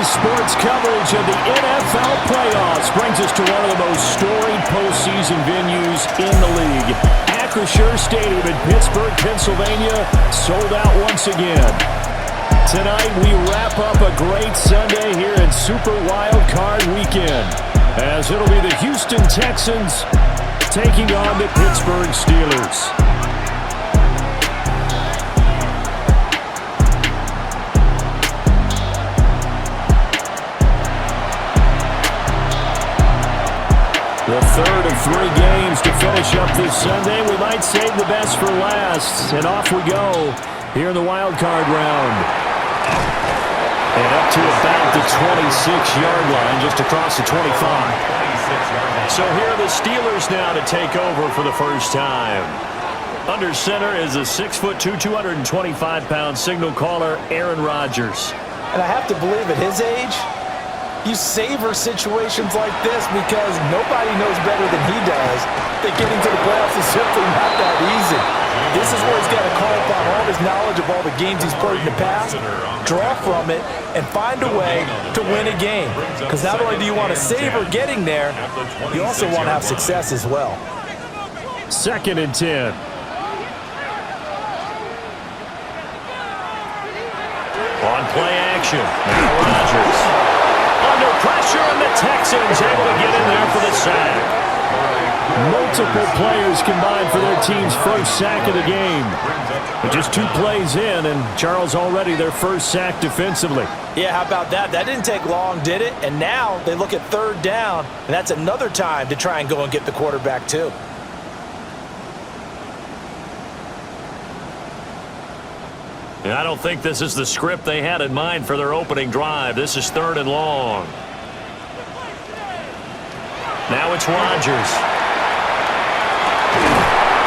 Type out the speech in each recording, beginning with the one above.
sports coverage of the NFL playoffs brings us to one of the most storied postseason venues in the league. Acrisure Stadium in Pittsburgh, Pennsylvania, sold out once again. Tonight, we wrap up a great Sunday here in Super Wild Card Weekend, as it'll be the Houston Texans taking on the Pittsburgh Steelers. The third of three games to finish up this Sunday. We might save the best for last. And off we go here in the wild card round. And up to about the 26-yard line, just across the 25. So here are the Steelers now to take over for the first time. Under center is a 6'2", 225-pound signal caller, Aaron Rodgers. And I have to believe at his age, you savor situations like this because nobody knows better than he does that getting to the playoffs is simply not that easy. This is where he's got to call upon all his knowledge of all the games he's played in the past, draw from it, and find a way to win a game. Because not only do you want to savor getting there, you also want to have success as well. 2nd and 10. On play action, now Rodgers. Under pressure, and the Texans able to get in there for the sack. Multiple players combined for their team's first sack of the game. But just 2 plays in, and Charles already their first sack defensively. Yeah, how about that? That didn't take long, did it? And now they look at 3rd down, and that's another time to try and go and get the quarterback too. I don't think this is the script they had in mind for their opening drive. This is 3rd and long. Now it's Rodgers.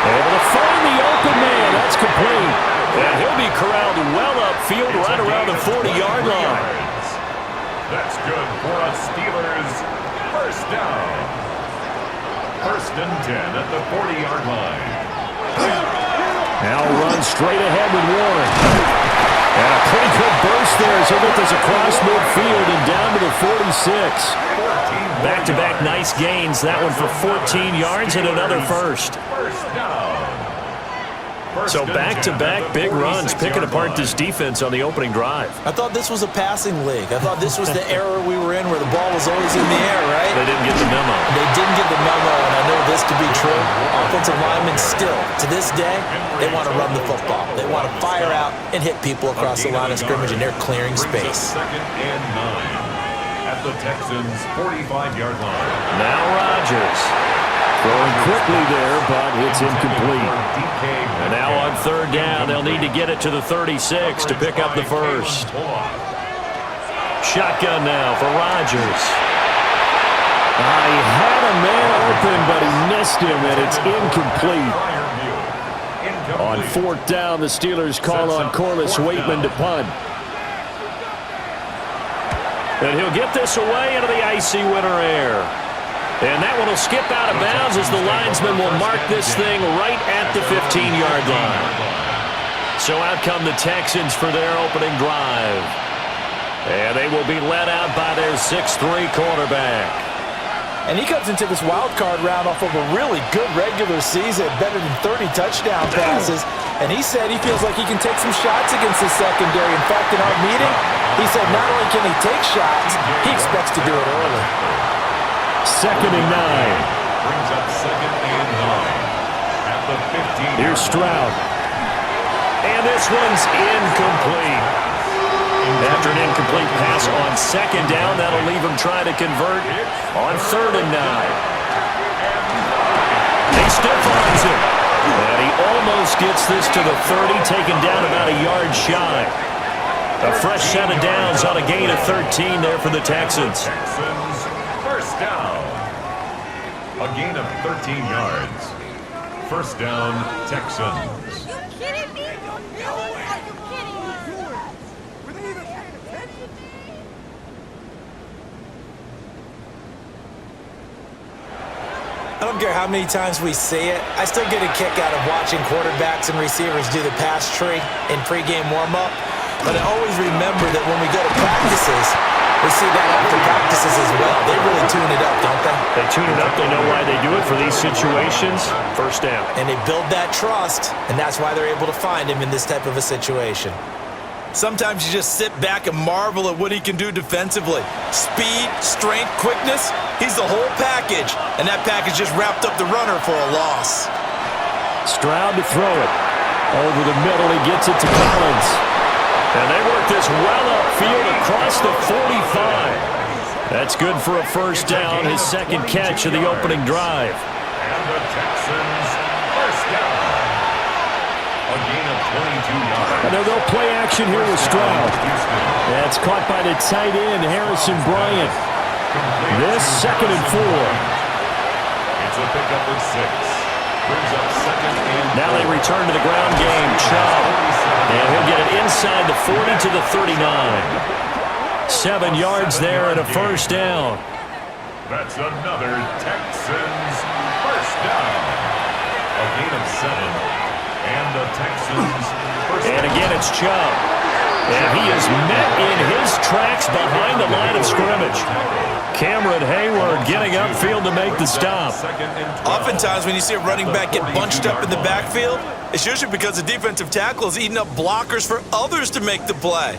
Able to find the open man. That's complete. And he'll be corralled well upfield right around the 40-yard line. That's good for a Steelers first down. 1st and 10 at the 40-yard line. Now run straight ahead with Warren. And a pretty good burst there as he'll get this across midfield and down to the 46. Back-to-back nice gains. That one for 14 yards and another first. So back-to-back big runs, picking apart this defense on the opening drive. I thought this was a passing league. I thought this was the era we were in where the ball was always in the air, right? They didn't get the memo. They didn't get the memo, and I know this to be true. Offensive linemen still, to this day, they want to run the football. They want to fire out and hit people across the line of scrimmage, and they're clearing space. 2nd and 9 at the Texans' 45-yard line. Now Rodgers. Throwing quickly there, but it's incomplete. And now on 3rd down, they'll need to get it to the 36 to pick up the first. Shotgun now for Rodgers. He had a man open, but he missed him, and it's incomplete. On 4th down, the Steelers call on Corliss Waitman to punt. And he'll get this away into the icy winter air. And that one will skip out of bounds as the linesman will mark this thing right at the 15-yard line. So out come the Texans for their opening drive. And they will be led out by their 6'3" quarterback. And he comes into this wild card round off of a really good regular season, better than 30 touchdown passes. And he said he feels like he can take some shots against the secondary. In fact, in our meeting, he said not only can he take shots, he expects to do it early. 2nd and 9. Brings up 2nd and 9 at the 15. Here's Stroud. And this one's incomplete. After an incomplete pass on 2nd down, that'll leave him trying to convert on 3rd and 9. He still finds it. And he almost gets this to the 30, taken down about a yard shy. A fresh set of downs on a gain of 13 there for the Texans. First down. A gain of 13 yards. 1st down, Texans. Are you kidding me? Are you kidding me? I don't care how many times we see it. I still get a kick out of watching quarterbacks and receivers do the pass tree in pregame warm-up. But I always remember that when we go to practices, We see that after practices as well. They really tune it up, don't they? They tune it up. They know why they do it for these situations. First down. And they build that trust, and that's why they're able to find him in this type of a situation. Sometimes you just sit back and marvel at what he can do defensively. Speed, strength, quickness, he's the whole package. And that package just wrapped up the runner for a loss. Stroud to throw it. Over the middle, he gets it to Collins. And they work this well upfield across the 45. That's good for a first down, his second catch of the opening drive. And the Texans first down. A gain of 22 yards. And they'll play action here with Stroud. That's caught by the tight end, Harrison Bryant. This 2nd and 4. It's a pickup of 6. Brings up 2nd and 4. Now they return to the ground game. Chubb. And he'll get it inside the 40 to the 39. 7 yards there and a first down. That's another Texans first down. A gain of 7. And the Texans first down. And again, it's Chubb. And he is met in his tracks behind the line of scrimmage. Cameron Hayward getting upfield to make the stop. Oftentimes when you see a running back get bunched up in the backfield, it's usually because the defensive tackle is eating up blockers for others to make the play.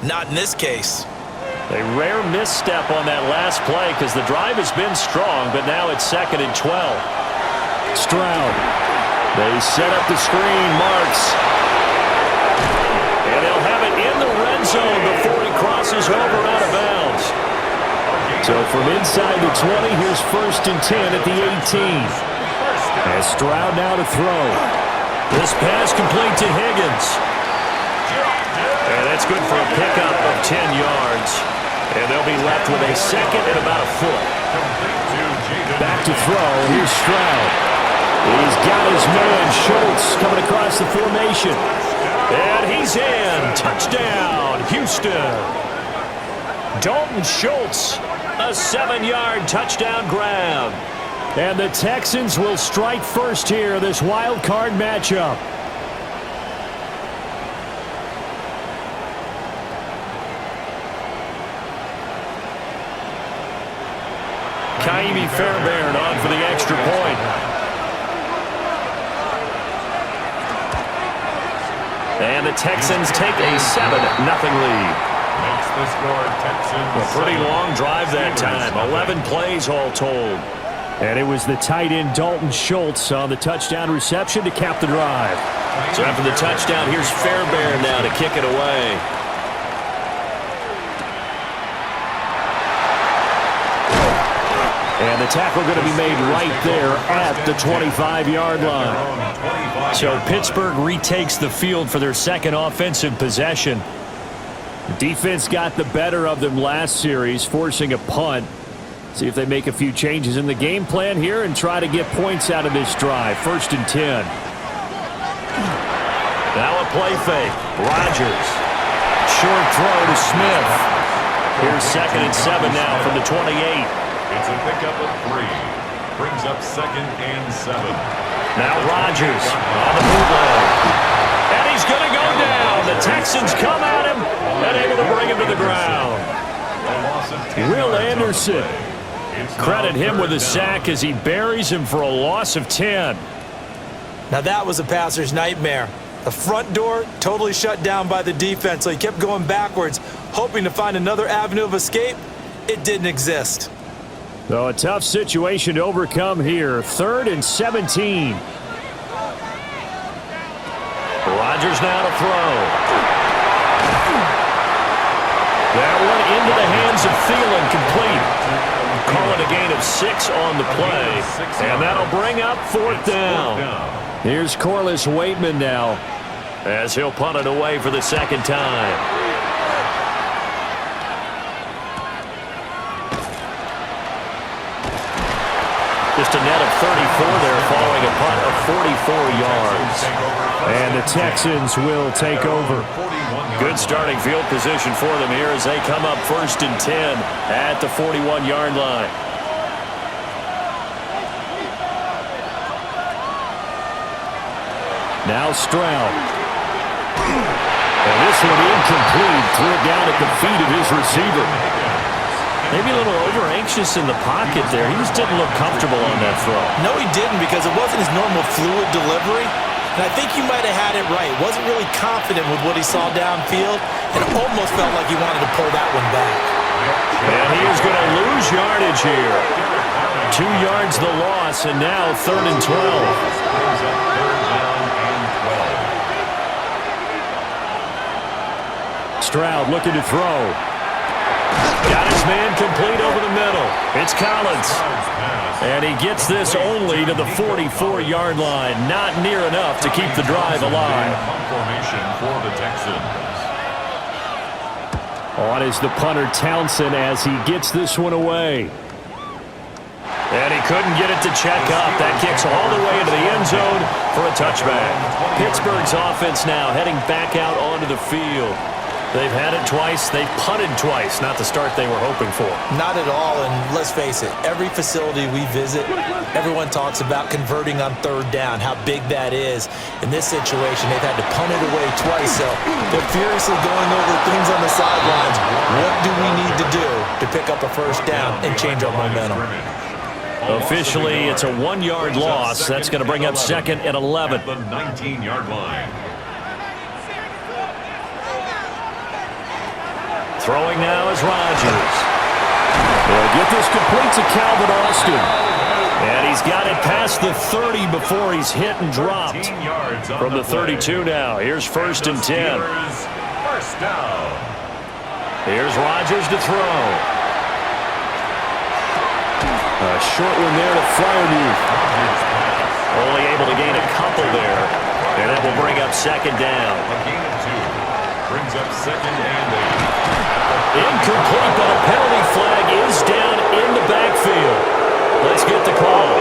Not in this case. A rare misstep on that last play because the drive has been strong, but now it's 2nd and 12. Stroud. They set up the screen, Marks. And they'll have it in the red zone before he crosses over out of bounds. So from inside the 20, here's 1st and 10 at the 18. As Stroud now to throw. This pass complete to Higgins. And that's good for a pickup of 10 yards. And they'll be left with a 2nd and about a foot. Back to throw. Here's Stroud. He's got his man, Schultz, coming across the formation. And he's in. Touchdown, Houston. Dalton Schultz, a 7-yard touchdown grab. And the Texans will strike first here, this wild card matchup. Kaimi Fairbairn on for the extra point. And the Texans take a 7-0 lead. Makes the score Texans. A pretty long drive that time. 11 plays all told. And it was the tight end Dalton Schultz on the touchdown reception to cap the drive. So after the touchdown, here's Fairbairn now to kick it away. And the tackle going to be made right there at the 25-yard line. So Pittsburgh retakes the field for their second offensive possession. The defense got the better of them last series, forcing a punt. See if they make a few changes in the game plan here and try to get points out of this drive. 1st and 10. Now a play fake. Rodgers. Short throw to Smith. Here's 2nd and 7 now from the 28. It's a pickup of 3. Brings up 2nd and 7. Now Rodgers on the bootleg. And he's going to go down. The Texans come at him and able to bring him to the ground. Will Anderson. Credit him with a sack as he buries him for a loss of 10. Now that was a passer's nightmare. The front door totally shut down by the defense, so he kept going backwards, hoping to find another avenue of escape. It didn't exist. So a tough situation to overcome here. 3rd and 17. Rodgers now to throw. That one into the hands of Thielen, complete. Call it a gain of 6 on the play. And that'll bring up 4th down. Here's Corliss Waitman now, as he'll punt it away for the 2nd time. Just a net of 34 there following a punt of 44 yards. And the Texans will take over. Good starting field position for them here as they come up 1st and 10 at the 41-yard line. Now Stroud. And this one incomplete. Threw it down at the feet of his receiver. Maybe a little over-anxious in the pocket there. He just didn't look comfortable on that throw. No, he didn't, because it wasn't his normal fluid delivery. And I think you might have had it right. Wasn't really confident with what he saw downfield, and almost felt like he wanted to pull that one back. And he is going to lose yardage here. 2 yards the loss, and now 3rd and 12. Stroud looking to throw. Got his man complete over the middle. It's Collins. And he gets this only to the 44-yard line. Not near enough to keep the drive alive. Formation for the Texans. On is the punter Townsend as he gets this one away. And he couldn't get it to check up. That kicks all the way into the end zone for a touchback. Pittsburgh's offense now heading back out onto the field. They've had it twice. They've punted twice. Not the start they were hoping for. Not at all, and let's face it, every facility we visit, everyone talks about converting on 3rd down, how big that is. In this situation, they've had to punt it away twice, so they're furiously going over things on the sidelines. What do we need to do to pick up a 1st down and change our momentum? Officially, it's a 1-yard loss. That's going to bring up 2nd and 11. At the 19-yard line. Throwing now is Rodgers. They'll get this complete to Calvin Austin. And he's got it past the 30 before he's hit and dropped. From the 32 now. Here's 1st and 10. First down. Here's Rodgers to throw. A short one there to Freiermuth. Only able to gain a couple there. And that will bring up 2nd down. A gain of 2. Brings up 2nd and 8. Incomplete, but a penalty flag is down in the backfield. Let's get the call.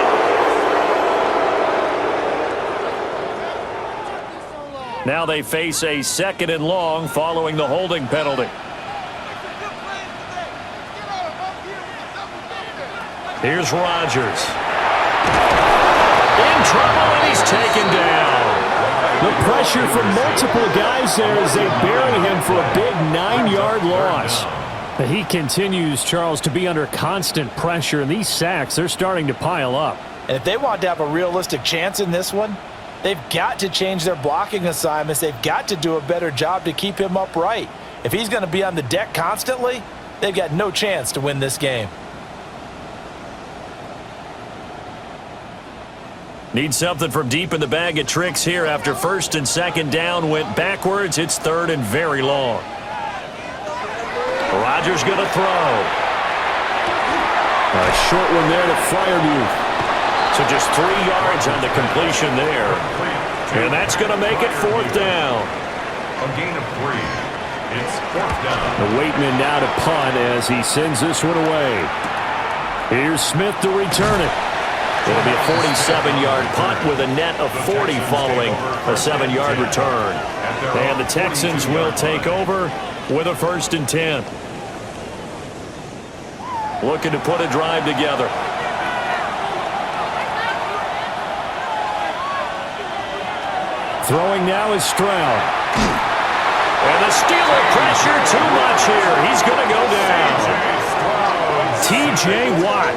Now they face a 2nd and long following the holding penalty. Here's Rodgers. In trouble, and he's taken down. The pressure from multiple guys there as they bury him for a big 9-yard loss. He continues, Charles, to be under constant pressure, and these sacks, they're starting to pile up. And if they want to have a realistic chance in this one, they've got to change their blocking assignments. They've got to do a better job to keep him upright. If he's going to be on the deck constantly, they've got no chance to win this game. Need something from deep in the bag of tricks here after 1st and 2nd down went backwards. It's 3rd and very long. Rodgers going to throw. A short one there to Freiermuth. So just 3 yards on the completion there. And that's going to make it 4th down. A gain of 3. It's 4th down. The Waitman now to punt as he sends this one away. Here's Smith to return it. It'll be a 47-yard punt with a net of 40 following a 7-yard return. And the Texans will take over with a 1st and 10. Looking to put a drive together. Throwing now is Stroud. And the Steeler pressure too much here. He's going to go down. T.J. Watt.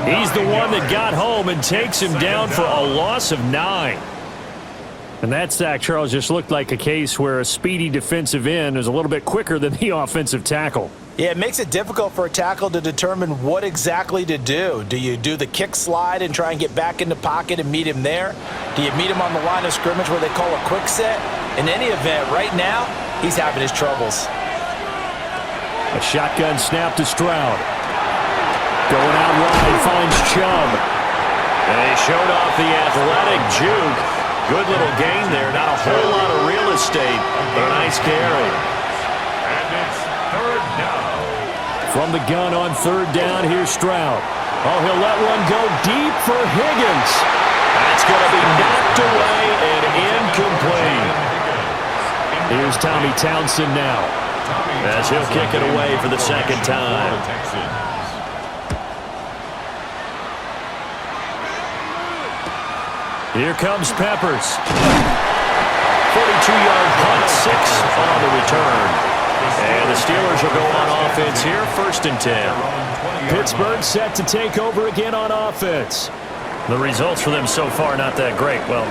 He's the one that got home and takes him down for a loss of 9. And that sack, Charles, just looked like a case where a speedy defensive end is a little bit quicker than the offensive tackle. Yeah, it makes it difficult for a tackle to determine what exactly to do. Do you do the kick slide and try and get back in the pocket and meet him there? Do you meet him on the line of scrimmage where they call a quick set? In any event, right now, he's having his troubles. A shotgun snap to Stroud. Going out wide, finds Chubb. And he showed off the athletic juke. Good little gain there. Not a whole lot of real estate, but a nice carry. And it's 3rd down. From the gun on 3rd down, here's Stroud. Oh, he'll let one go deep for Higgins. That's going to be knocked away and incomplete. Here's Tommy Townsend now, as he'll kick it away for the 2nd time. Here comes Peppers. 42-yard punt, 6 on the return. And the Steelers will go on offense here, 1st and 10. Pittsburgh set to take over again on offense. The results for them so far not that great. Well,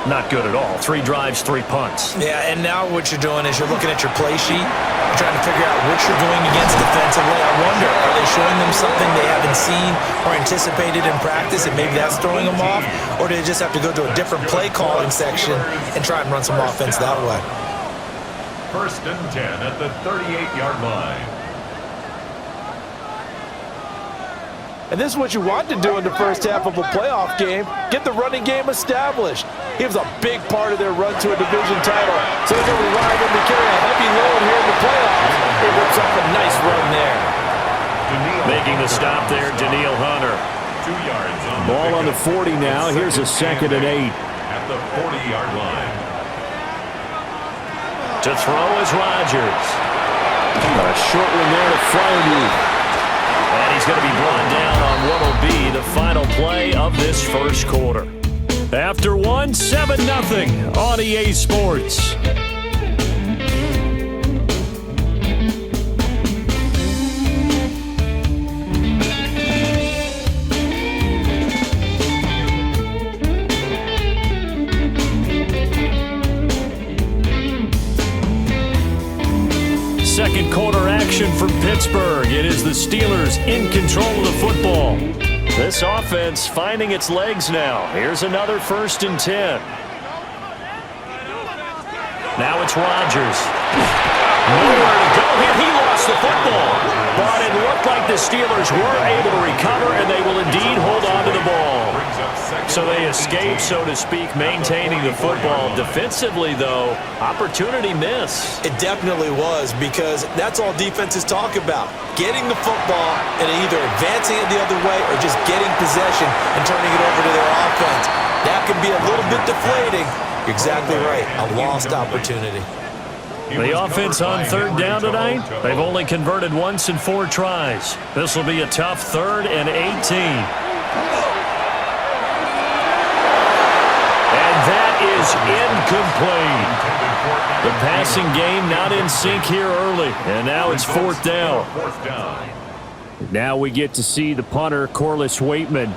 not good at all. 3 drives, 3 punts. Yeah, and now what you're doing is you're looking at your play sheet. You're trying to figure out what you're doing against defensively. I wonder, are they showing them something they haven't seen or anticipated in practice, and maybe that's throwing them off? Or do they just have to go to a different play calling section and try and run some offense that way? 1st and 10 at the 38-yard line. And this is what you want to do in the first half of a playoff game. Get the running game established. He was a big part of their run to a division title. So they're going to rely on him to carry a heavy load here in the playoffs. He rips off a nice run there. Making the stop there, Danielle Hunter. 2 yards on the Ball on the 40 now. Here's a 2nd and 8. At the 40-yard line. To throw is Rodgers. Got a short one there to Freiermuth. And he's going to be brought down on what will be the final play of this first quarter. After 1, 7-0 on EA Sports. Second quarter action from Pittsburgh. It is the Steelers in control of the football. This offense finding its legs now. Here's another 1st and 10. Now it's Rodgers. Nowhere to go here. He lost the football. But it looked like the Steelers were able to recover, and they will indeed hold on to the ball. So they escape, so to speak, maintaining the football. Defensively, though, opportunity miss. It definitely was, because that's all defenses talk about. Getting the football and either advancing it the other way or just getting possession and turning it over to their offense. That can be a little bit deflating. You're exactly right. A lost opportunity. The offense on 3rd down tonight, they've only converted once in 4 tries. This will be a tough 3rd and 18. And that is incomplete. The passing game not in sync here early, and now it's 4th down. Now we get to see the punter, Corliss Waitman.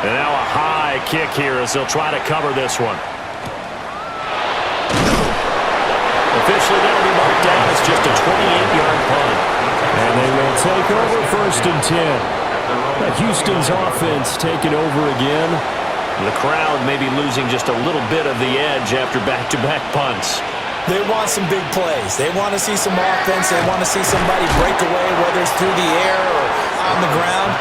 And now a high kick here as they'll try to cover this one. Officially, that'll be marked down as just a 28-yard punt. And they will take over 1st and 10. Houston's offense taking over again. The crowd may be losing just a little bit of the edge after back-to-back punts. They want some big plays. They want to see some offense. They want to see somebody break away, whether it's through the air or on the ground.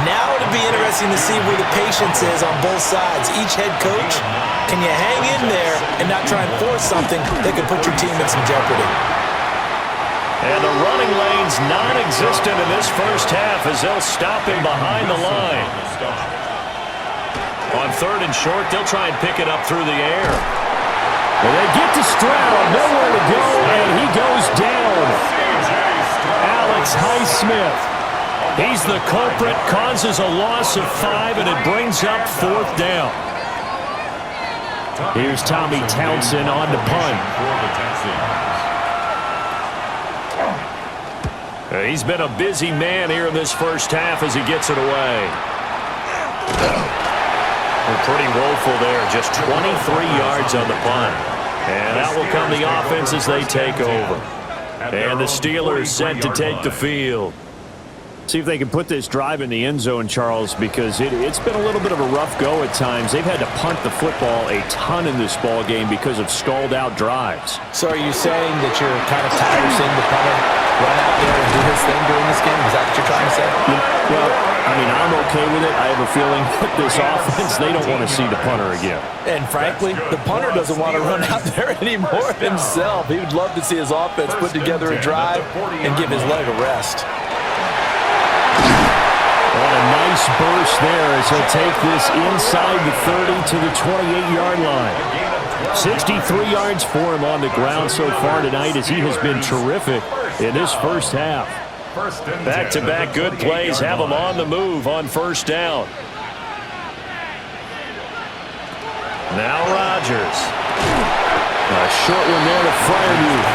Now it'll be interesting to see where the patience is on both sides. Each head coach, can you hang in there and not try and force something that could put your team in some jeopardy? And the running lane's non-existent in this first half as they'll stop him behind the line. On 3rd and short, they'll try and pick it up through the air. And they get to Stroud, nowhere to go, and he goes down. Alex Highsmith. He's the culprit, causes a loss of 5, and it brings up 4th down. Here's Tommy Townsend on the punt. He's been a busy man here in this first half as he gets it away. Pretty woeful there, just 23 yards on the punt. And out will come the offense as they take over. And the Steelers set to take the field. See if they can put this drive in the end zone, Charles, because it's been a little bit of a rough go at times. They've had to punt the football a ton in this ball game because of stalled-out drives. So are you saying that you're kind of tired of seeing the punter run out there and do his thing during this game? Is that what you're trying to say? Well, I mean, I'm okay with it. I have a feeling that this offense, they don't want to see the punter again. And frankly, the punter doesn't want to run out there anymore himself. He would love to see his offense put together a drive and give his leg a rest. What a nice burst there as he'll take this inside the 30 to the 28-yard line. 63 yards for him on the ground so far tonight as he has been terrific in this first half. Back-to-back good plays have him on the move on 1st down. Now Rodgers. A short one there to Fryermuth.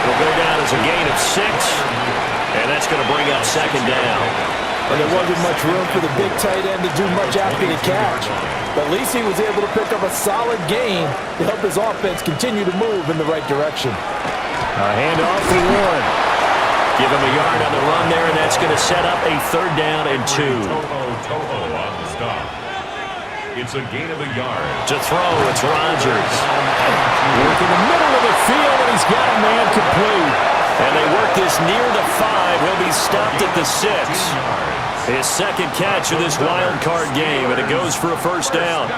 Will go down as a gain of 6, and that's going to bring up second down. And there wasn't much room for the big tight end to do much after the catch. But at least he was able to pick up a solid gain to help his offense continue to move in the right direction. A handoff for Warren. Give him a yard on the run there, and that's going to set up a 3rd down and 2. Toho on the stop. It's a gain of a yard. To throw, it's Rodgers. Work in the middle of the field, and he's got a man complete. And they work this near the 5. He'll be stopped at the 6. His second catch of this wild card game, and it goes for a 1st down.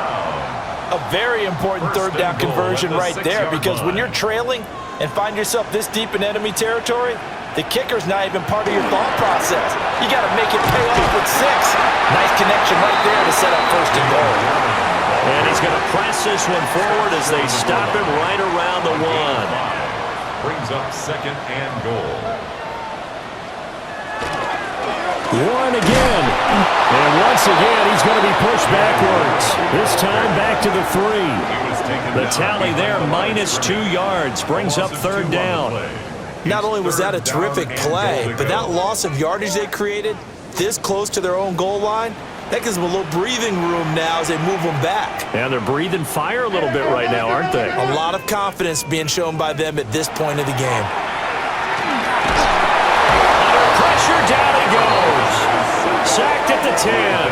A very important 3rd down conversion right there, because when you're trailing and find yourself this deep in enemy territory, the kicker's not even part of your thought process. You got to make it pay off with 6. Nice connection right there to set up 1st and goal. And he's going to press this one forward as they stop him right around the 1. Brings up 2nd and goal. Warren again. And once again, he's going to be pushed backwards. This time back to the 3. The tally there, -2 yards, brings up 3rd down. Not only was that a terrific play, but that loss of yardage they created this close to their own goal line, that gives them a little breathing room now as they move them back. And they're breathing fire a little bit right now, aren't they? A lot of confidence being shown by them at this point of the game. Under pressure, down he goes. Sacked at the 10.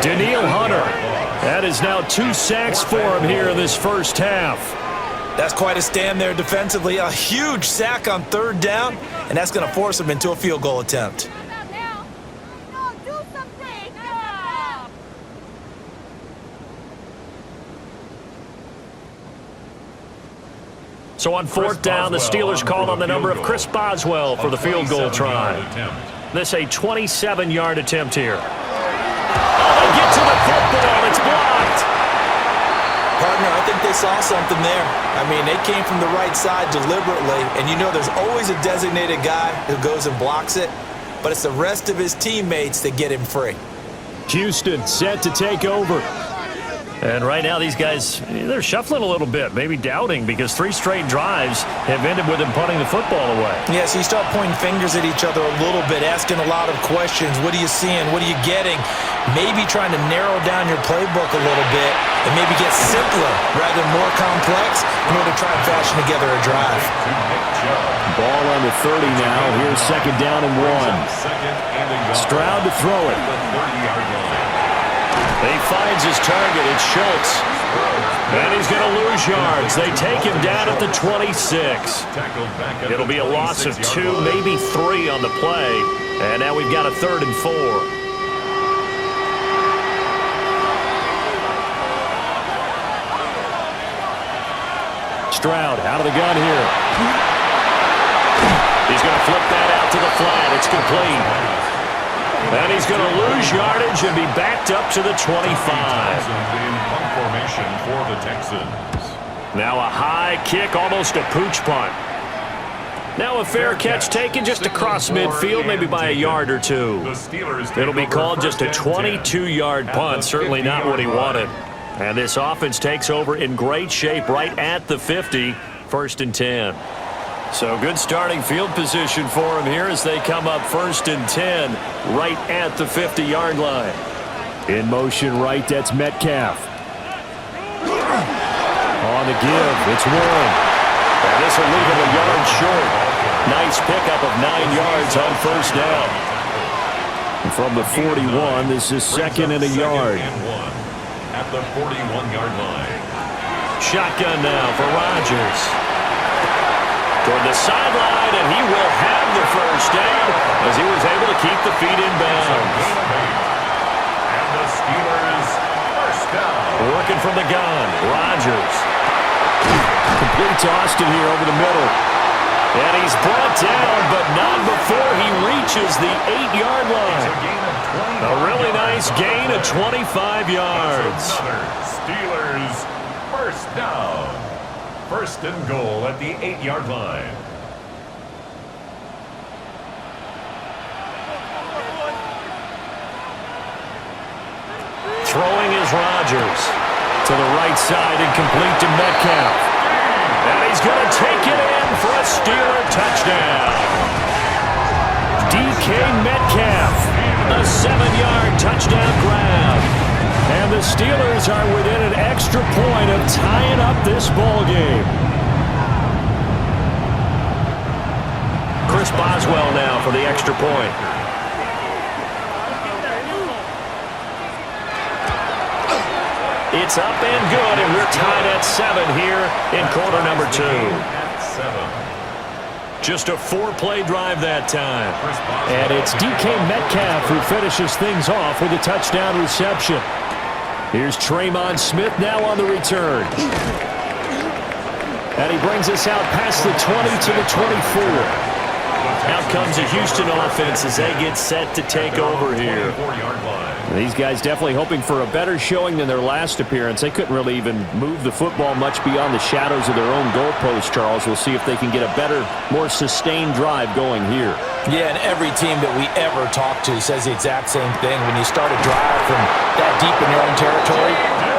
Danielle Hunter. That is now 2 sacks for him here in this first half. That's quite a stand there defensively. A huge sack on 3rd down, and that's going to force them into a field goal attempt. So on 4th down, the Steelers called on the number of Chris Boswell for the field goal try. This a 27-yard attempt here. Oh, they get to the football. It's blocked. Partner, I think they saw something there. I mean, they came from the right side deliberately, and you know there's always a designated guy who goes and blocks it, but it's the rest of his teammates that get him free. Houston set to take over. And right now these guys, they're shuffling a little bit, maybe doubting, because 3 straight drives have ended with them punting the football away. Yeah, so you start pointing fingers at each other a little bit, asking a lot of questions. What are you seeing? What are you getting? Maybe trying to narrow down your playbook a little bit and maybe get simpler rather than more complex in order to try and fashion together a drive. Ball on the 30 now. Here's 2nd down and 1. Stroud to throw it. He finds his target. It's Schultz. And he's going to lose yards. They take him down at the 26. It'll be a loss of 2, maybe 3 on the play. And now we've got a 3rd and 4. Stroud out of the gun here. He's going to flip that out to the flat. It's complete. And he's going to lose yardage and be backed up to the 25. In punt formation for the Texans. Now a high kick, almost a pooch punt. Now a fair catch taken just across midfield, maybe by a yard or 2. It'll be called just a 22-yard punt, certainly not what he wanted. And this offense takes over in great shape right at the 50, 1st and 10. So good starting field position for him here as they come up 1st and 10 right at the 50-yard line. In motion right, that's Metcalf. On the give, it's Warren. And this will leave him a yard short. Nice pickup of 9 yards on 1st down. And from the 41, this is 2nd and a yard. At the 41-yard line. Shotgun now for Rodgers. Toward the sideline, and he will have the 1st down as he was able to keep the feet in bounds. And the Steelers 1st down. Working from the gun, Rodgers. Complete to Austin here over the middle. And he's brought down, but not before he reaches the 8-yard line. A really nice gain of 25 yards. Steelers 1st down. 1st and goal at the 8-yard line. Throwing is Rodgers. To the right side and complete to Metcalf. And he's going to take it in for a Steeler touchdown. DK Metcalf, a 7-yard touchdown grab. And the Steelers are within an extra point of tying up this ball game. Chris Boswell now for the extra point. It's up and good, and we're tied at 7 here in quarter number 2. Just a 4-play drive that time. And it's DK Metcalf who finishes things off with a touchdown reception. Here's Traymon Smith now on the return. And he brings us out past the 20 to the 24. Out comes the Houston offense as they get set to take over here. These guys definitely hoping for a better showing than their last appearance. They couldn't really even move the football much beyond the shadows of their own goalpost, Charles. We'll see if they can get a better, more sustained drive going here. Yeah, and every team that we ever talk to says the exact same thing. When you start a drive from that deep in your own territory,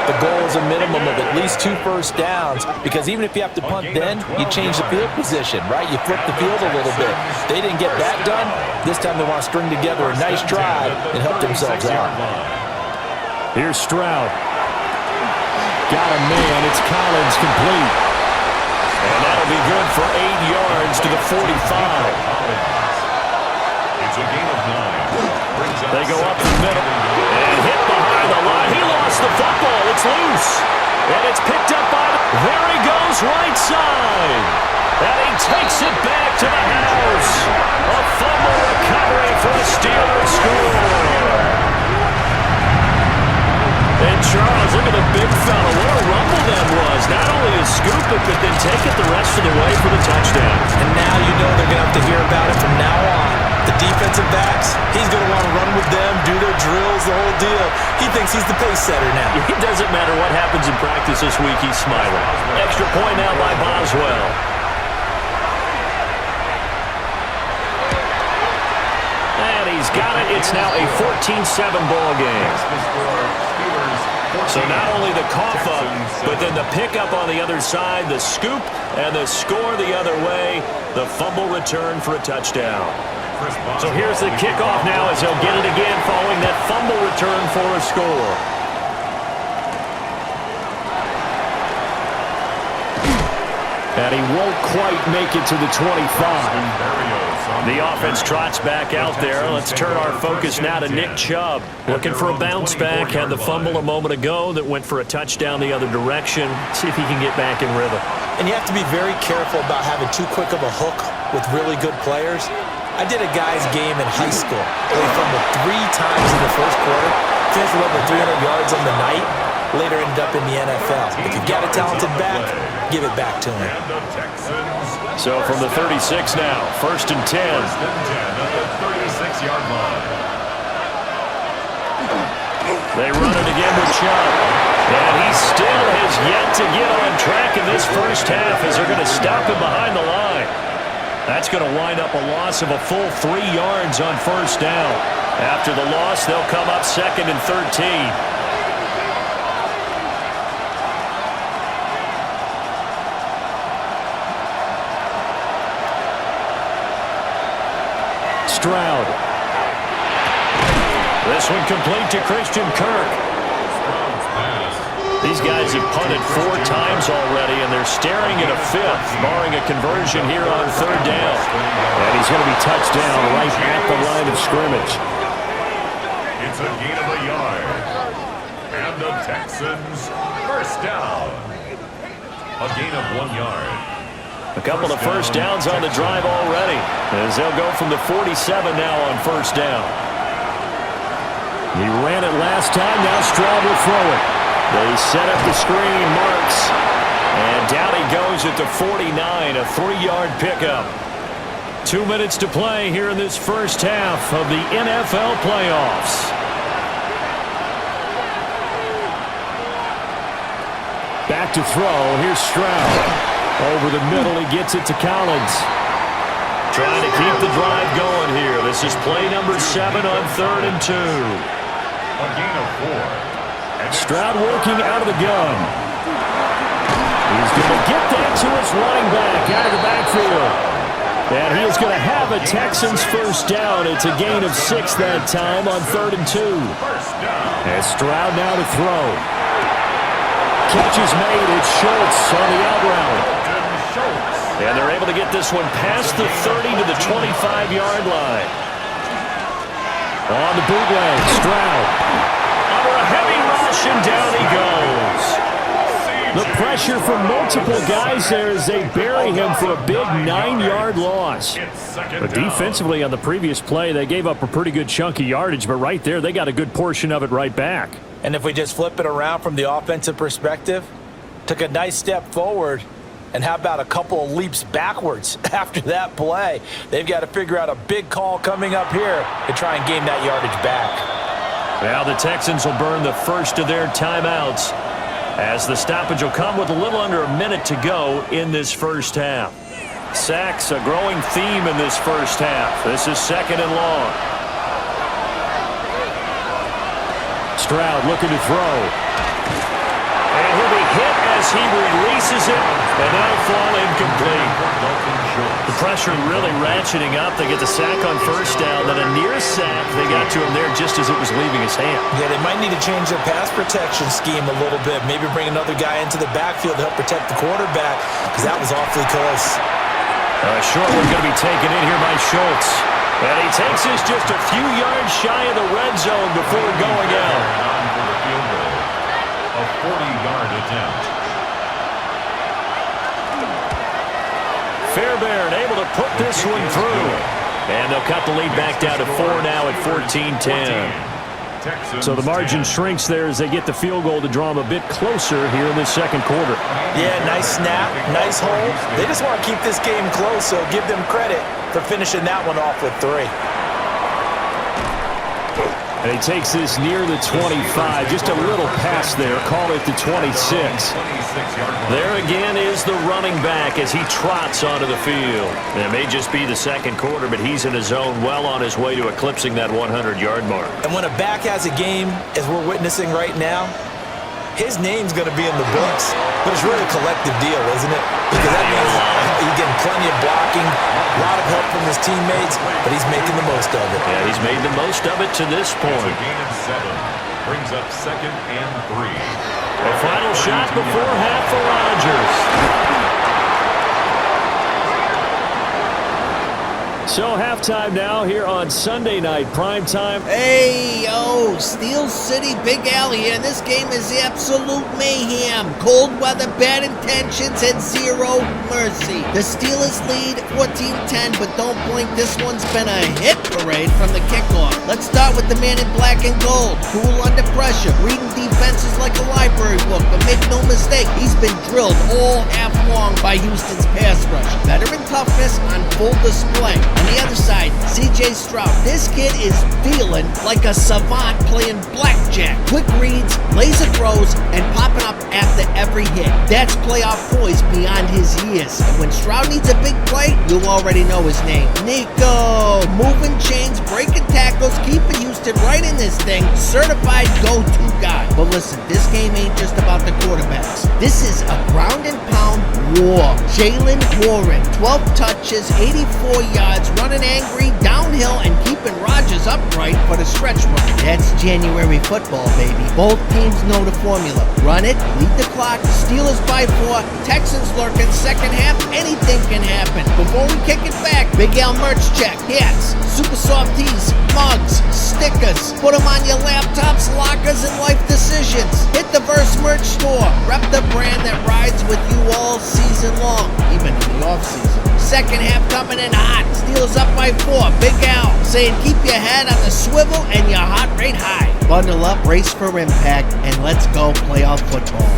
the goal is a minimum of at least 2 first downs, because even if you have to punt then, you change the field position, right? You flip the field a little bit. They didn't get that done. This time they want to string together a nice drive and help themselves out. Here's Stroud. Got a man. It's Collins complete. And that'll be good for 8 yards to the 45. It's a gain of 9. They go up the middle and hit behind the line. He lost the football. It's loose. And it's picked up by there he goes right side. And he takes it back to the house. A fumble recovery for a Steelers score. And Charles, look at the big fella. What a rumble that was. Not only to scoop it, but then take it the rest of the way for the touchdown. And now you know they're going to have to hear about it from now on. The defensive backs, he's going to want to run with them, do their drills, the whole deal. He thinks he's the pace setter now. It doesn't matter what happens in practice this week, he's smiling. Extra point now by Boswell. And he's got it. It's now a 14-7 ball game. So not only the cough up, but then the pickup on the other side, the scoop, and the score the other way, the fumble return for a touchdown. So here's the kickoff now as they'll get it again following that fumble return for a score. And he won't quite make it to the 25. The offense trots back out there. Let's turn our focus now to Nick Chubb. Looking for a bounce back. Had the fumble a moment ago that went for a touchdown the other direction. See if he can get back in rhythm. And you have to be very careful about having too quick of a hook with really good players. I did a guy's game in high school where he fumbled 3 times in the first quarter, finished with over 300 yards on the night, later ended up in the NFL. If you've got a talented back, give it back to him. So from the 36 now, 1st and 10. First and 10 at the 36-yard line. They run it again with Chubb. And he still has yet to get on track in this first half as they're going to stop him behind the line. That's going to wind up a loss of a full 3 yards on first down. After the loss, they'll come up 2nd and 13. Stroud. This one complete to Christian Kirk. These guys have punted 4 times already, and they're staring at a 5th, barring a conversion here on 3rd down. And he's going to be touched down right at the line of scrimmage. It's a gain of a yard. And the Texans first down. A gain of 1 yard. A couple of first downs on the drive already, as they'll go from the 47 now on first down. He ran it last time, now Stroud will throw it. They set up the screen, marks, and down he goes at the 49, a 3-yard pickup. 2 minutes to play here in this first half of the NFL playoffs. Back to throw, here's Stroud. Over the middle, he gets it to Collins. Trying to keep the drive going here. This is play number 7 on 3rd and 2. A gain of 4. Stroud working out of the gun. He's going to get that to his running back out of the backfield. And he is going to have a Texans first down. It's a gain of 6 that time on 3rd and 2. And Stroud now to throw. Catch is made. It's Schultz on the out route. And they're able to get this one past the 30 to the 25-yard line. On the bootleg, Stroud. Under a heavy rush, and down he goes. The pressure from multiple guys there as they bury him for a big 9-yard loss. But defensively on the previous play, they gave up a pretty good chunk of yardage, but right there, they got a good portion of it right back. And if we just flip it around from the offensive perspective, took a nice step forward, and how about a couple of leaps backwards after that play? They've got to figure out a big call coming up here to try and gain that yardage back. Now the Texans will burn the first of their timeouts, as the stoppage will come with a little under a minute to go in this first half. Sacks, a growing theme in this first half. This is 2nd and long. Stroud looking to throw. And he'll be hit as he releases it, and that'll fall incomplete. The pressure really ratcheting up. They get the sack on first down, then a near sack. They got to him there just as it was leaving his hand. Yeah, they might need to change their pass protection scheme a little bit. Maybe bring another guy into the backfield to help protect the quarterback, because that was awfully close. Short one going to be taken in here by Schultz. And he takes this just a few yards shy of the red zone before going out. A 40-yard attempt. Fairbairn able to put this one through. And they'll cut the lead back down to 4 now at 14-10. So the margin shrinks there as they get the field goal to draw them a bit closer here in the second quarter. Yeah, nice snap, nice hold. They just want to keep this game close, so give them credit for finishing that one off with 3. And he takes this near the 25, just a little past there, call it the 26. There again is the running back as he trots onto the field. It may just be the second quarter, but he's in his zone well on his way to eclipsing that 100-yard mark. And when a back has a game, as we're witnessing right now, his name's going to be in the books, but it's really a collective deal, isn't it? Because that means he's getting plenty of blocking, a lot of help from his teammates, but he's making the most of it. Yeah, he's made the most of it to this point. It's a gain of 7. Brings up 2nd and 3. A final shot before half for Rodgers. So halftime now here on Sunday night primetime. Hey, yo, Steel City, Big Alley here. This game is absolute mayhem. Cold weather, bad intentions, and zero mercy. The Steelers lead 14-10, but don't blink, this one's been a hit parade from the kickoff. Let's start with the man in black and gold. Cool under pressure, reading defenses like a library book, but make no mistake, he's been drilled all half long by Houston's pass rush. Veteran toughness on full display. On the other side, C.J. Stroud. This kid is feeling like a savant playing blackjack. Quick reads, laser throws, and popping up after every hit. That's playoff poise beyond his years. And when Stroud needs a big play, you already know his name. Nico. Moving chains, breaking tackles, keeping Houston right in this thing. Certified go-to guy. But listen, this game ain't just about the quarterbacks. This is a ground and pound war. Jalen Warren, 12 touches, 84 yards, running angry, downhill, and keeping Rodgers upright for the stretch run. That's January football, baby. Both teams know the formula. Run it, lead the clock, Steelers by 4, Texans lurking, second half, anything can happen. Before we kick it back, Big Al merch check, hats, super soft tees, mugs, stickers. Put them on your laptops, lockers, and life decisions. Hit the Verse merch store. Rep the brand that rides with you all season long, even in the off season. Second half coming in hot. Steelers up by 4. Big Al saying keep your head on the swivel and your heart rate high. Bundle up, race for impact, and let's go playoff football.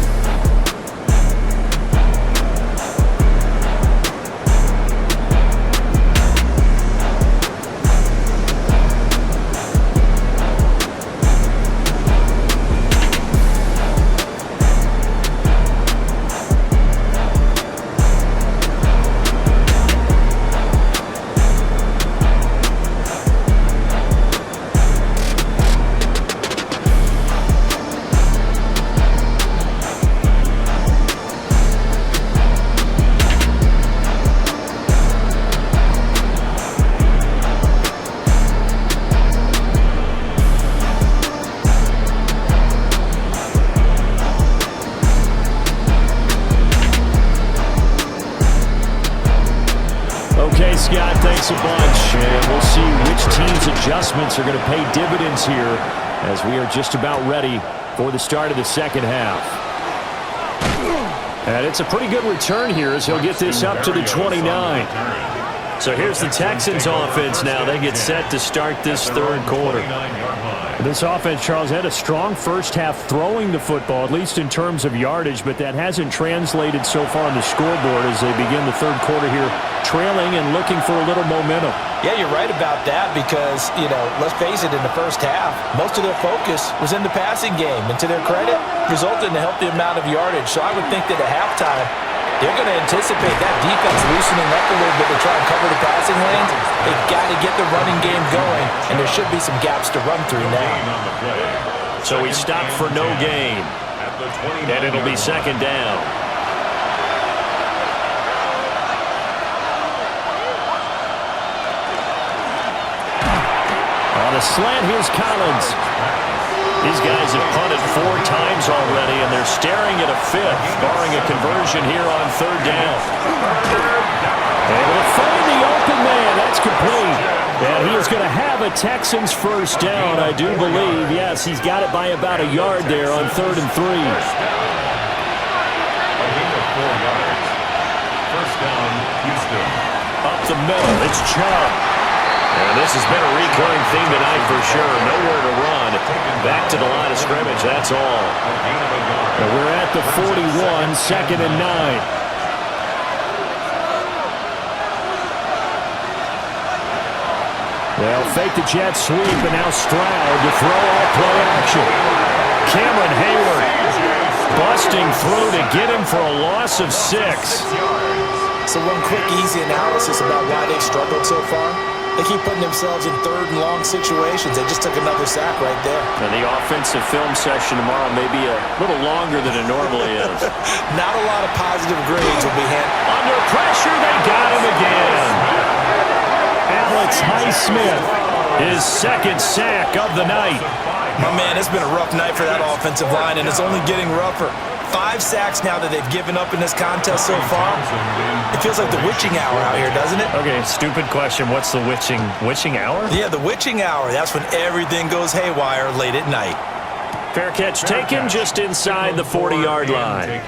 Scott. Thanks a bunch. And we'll see which team's adjustments are going to pay dividends here as we are just about ready for the start of the second half. And it's a pretty good return here as he'll get this up to the 29. So here's the Texans offense now. They get set to start this third quarter. This offense, Charles, had a strong first half throwing the football, at least in terms of yardage, but that hasn't translated so far on the scoreboard as they begin the third quarter here, trailing and looking for a little momentum. Yeah, you're right about that because, let's face it, in the first half, most of their focus was in the passing game. And to their credit, resulted in a healthy amount of yardage. So I would think that at halftime, they're going to anticipate that defense loosening up a little bit to try and cover the passing lanes. They've got to get the running game going, and there should be some gaps to run through now. So he stopped for no gain, and it'll be second down. On a slant, here's Collins. These guys have punted 4 times already, and they're staring at a 5th, barring a conversion here on third down. Able to find the open man. That's complete. And he is going to have a Texans first down, I do believe. Yes, he's got it by about a yard there on 3rd and 3. First down, Houston. Up the middle, it's Chubb. And this has been a recurring theme tonight for sure. Nowhere to run. Back to the line of scrimmage, that's all. And we're at the 41, 2nd and 9. They'll fake the jet sweep, and now Stroud to throw off play action. Cameron Hayward busting through to get him for a loss of 6. So one quick, easy analysis about why they've struggled so far. They keep putting themselves in 3rd and long situations. They just took another sack right there. And the offensive film session tomorrow may be a little longer than it normally is. Not a lot of positive grades will be handed. Under pressure, they got him again. Alex Highsmith, his 2nd sack of the night. My man, it's been a rough night for that offensive line, and it's only getting rougher. 5 sacks now that they've given up in this contest so far. It feels like the witching hour out here, doesn't it? Okay, stupid question. What's the witching hour? Yeah, the witching hour. That's when everything goes haywire late at night. Fair catch taken just inside the 40-yard line.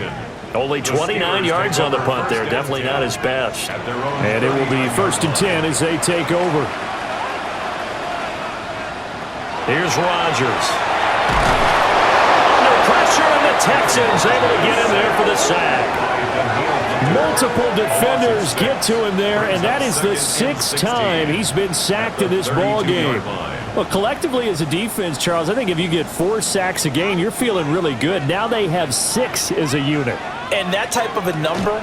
Only 29 yards on the punt there. Definitely not his best. And it will be 1st and 10 as they take over. Here's Rodgers. Under pressure, and the Texans able to get him there for the sack. Multiple defenders get to him there, and that is the 6th time he's been sacked in this ball game. Well, collectively as a defense, Charles, I think if you get 4 sacks a game, you're feeling really good. Now they have 6 as a unit. And that type of a number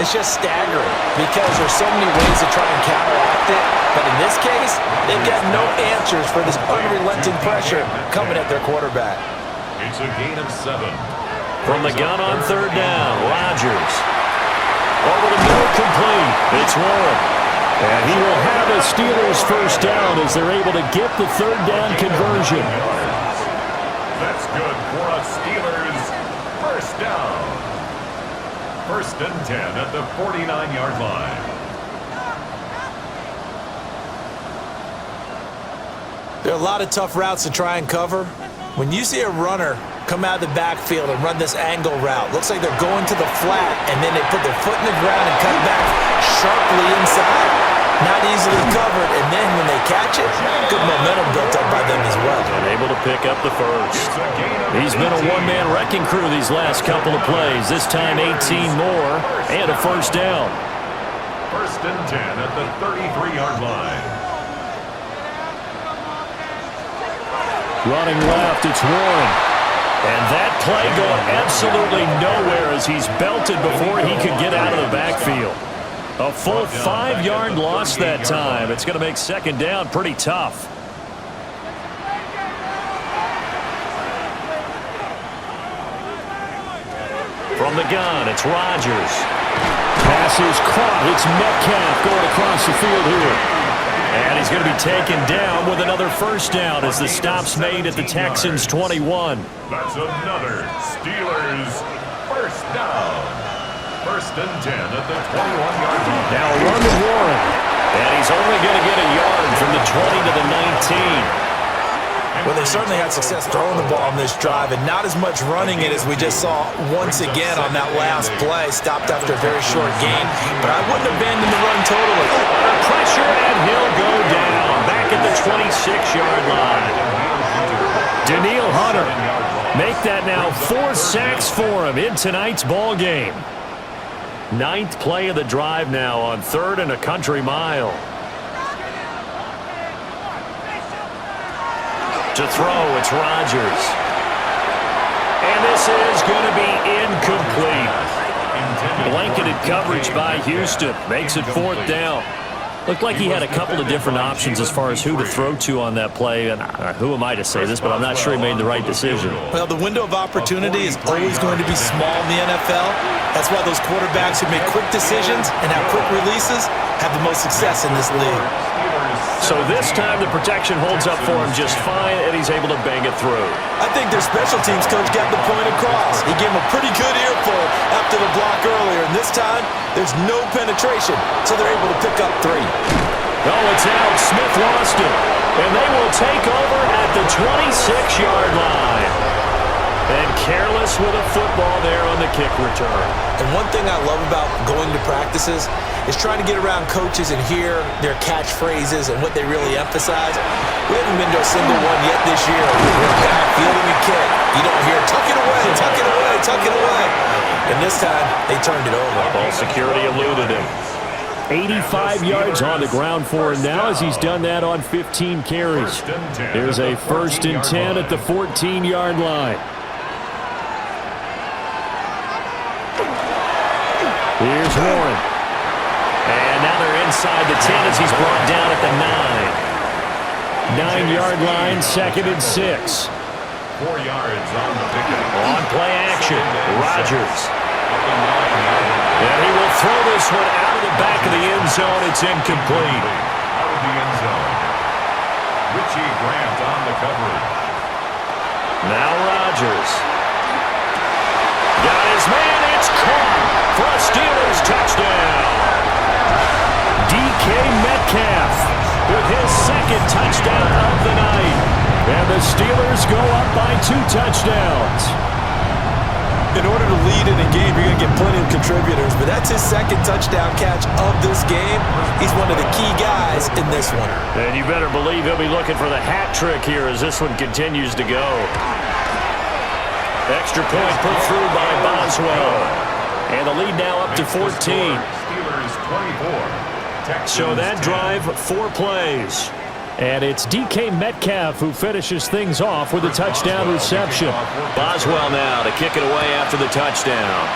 is just staggering because there's so many ways to try and counteract it. But in this case, they've got no answers for this unrelenting pressure coming at their quarterback. It's a gain of 7. From the gun on 3rd down, Rodgers. Over the middle, complete. It's Warren. And he will have a Steelers first down as they're able to get the 3rd down conversion. That's good for a Steelers first down. 1st and 10 at the 49-yard line. There are a lot of tough routes to try and cover. When you see a runner come out of the backfield and run this angle route, looks like they're going to the flat, and then they put their foot in the ground and cut back sharply inside. Not easily covered, and then when they catch it, good momentum built up by them as well. And able to pick up the first. He's been a one-man wrecking crew these last couple of plays. This time 18 more and a first down. 1st and 10 at the 33-yard line. Running left, it's Warren. And that play going absolutely nowhere as he's belted before he could get out of the backfield. A full 5-yard loss that time. It's going to make 2nd down pretty tough. From the gun, it's Rodgers. Pass is caught. It's Metcalf going across the field here. And he's going to be taken down with another first down as the stop's made at the Texans' 21. That's another Steelers first down. 1st and 10 at the 21-yard line. Now run to Warren. 20 to the 19. Well, they certainly had success throwing the ball on this drive and not as much running it as we just saw once again on that last play. Stopped after a very short gain, but I wouldn't abandon the run totally. Pressure, and he'll go down. Back at the 26-yard line. Danielle Hunter. Make that now 4 sacks for him in tonight's ball game. 9th play of the drive now on 3rd and a country mile. To throw, it's Rodgers. And this is going to be incomplete. Blanketed coverage by Houston. Makes it 4th down. Looked like he had a couple of different options as far as who to throw to on that play. And who am I to say this, but I'm not sure he made the right decision. Well, the window of opportunity is always going to be small in the NFL. That's why those quarterbacks who make quick decisions and have quick releases have the most success in this league. So this time the protection holds up for him just fine, and he's able to bang it through. I think their special teams coach got the point across. He gave him a pretty good earful after the block earlier, and this time there's no penetration, so they're able to pick up 3. Oh, it's out. Smith lost it, and they will take over at the 26-yard line. And careless with a football there on the kick return. And one thing I love about going to practices is trying to get around coaches and hear their catchphrases and what they really emphasize. We haven't been to a single one yet this year. We're a guy fielding a kick. You don't hear, tuck it away, tuck it away, tuck it away. And this time, they turned it over. Ball security eluded him. 85 yards on the ground for him now as he's done that on 15 carries. Here's a 1st and 10 at the 14-yard line. Here's Warren. And now they're inside the 10 as he's brought down at the 9. 9-yard line, 2nd and 6. 4 yards on the pickup. On play action, Rodgers. And he will throw this one out of the back of the end zone. It's incomplete. Out of the end zone. Richie Grant on the coverage. Now Rodgers. Got his man, it's caught for a Steelers touchdown. DK Metcalf with his 2nd touchdown of the night. And the Steelers go up by 2 touchdowns. In order to lead in a game, you're going to get plenty of contributors, but that's his 2nd touchdown catch of this game. He's one of the key guys in this one. And you better believe he'll be looking for the hat trick here as this one continues to go. Extra point put through by Boswell. And the lead now up to 14. Steelers 24. So that drive, 4 plays. And it's DK Metcalf who finishes things off with a touchdown reception. Boswell now to kick it away after the touchdown.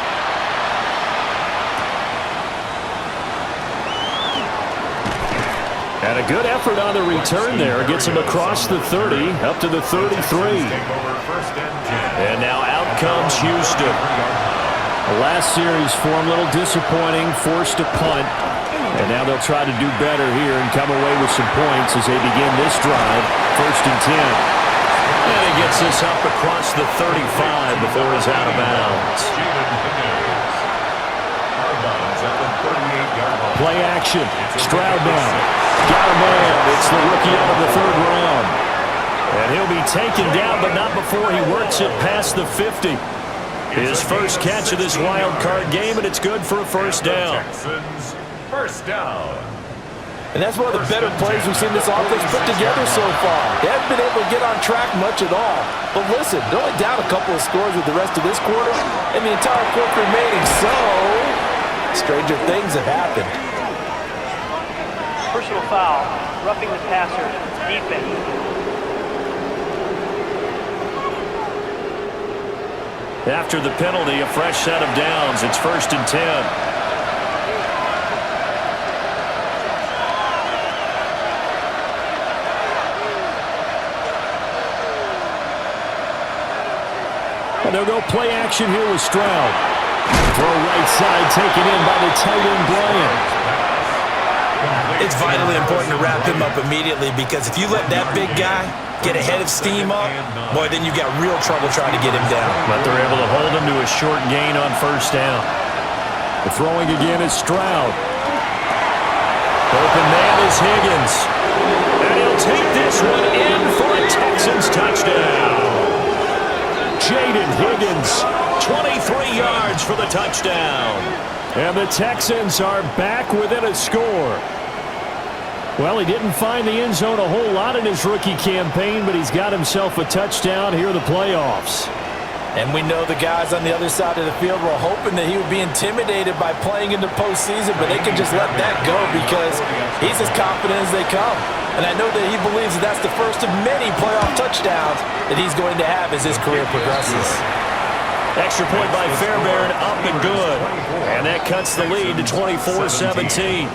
And a good effort on the return there. Gets him across the 30, up to the 33. And now out comes Houston. The last series for him, a little disappointing, forced a punt. And now they'll try to do better here and come away with some points as they begin this drive. 1st and 10. And he gets this up across the 35 before he's out of bounds. Play action. Stroud now. Got a man. It's the rookie out of the 3rd round. And he'll be taken down, but not before he works it past the 50. His first catch of this wild card game, and it's good for a 1st down. Texans, 1st down. And that's one of the better plays we've seen this offense put together so far. They haven't been able to get on track much at all. But listen, they're only down a couple of scores with the rest of this quarter and the entire 4th remaining. So, stranger things have happened. Personal foul, roughing the passer, defense. After the penalty, a fresh set of downs. It's 1st and 10. And they'll go play action here with Stroud. Throw right side taken in by the tight end Bryant. It's vitally important to wrap him up immediately because if you let that big guy get a head of steam up, boy, then you got real trouble trying to get him down. But they're able to hold him to a short gain on 1st down. The throwing again is Stroud. Open man is Higgins. And he'll take this one in for a Texans touchdown. Jaden Higgins, 23 yards for the touchdown. And the Texans are back within a score. Well, he didn't find the end zone a whole lot in his rookie campaign, but he's got himself a touchdown here in the playoffs. And we know the guys on the other side of the field were hoping that he would be intimidated by playing in the postseason, but they can just let that go because he's as confident as they come. And I know that he believes that that's the first of many playoff touchdowns that he's going to have as his career progresses. Extra point by Fairbairn, up and good. And that cuts the lead to 24-17.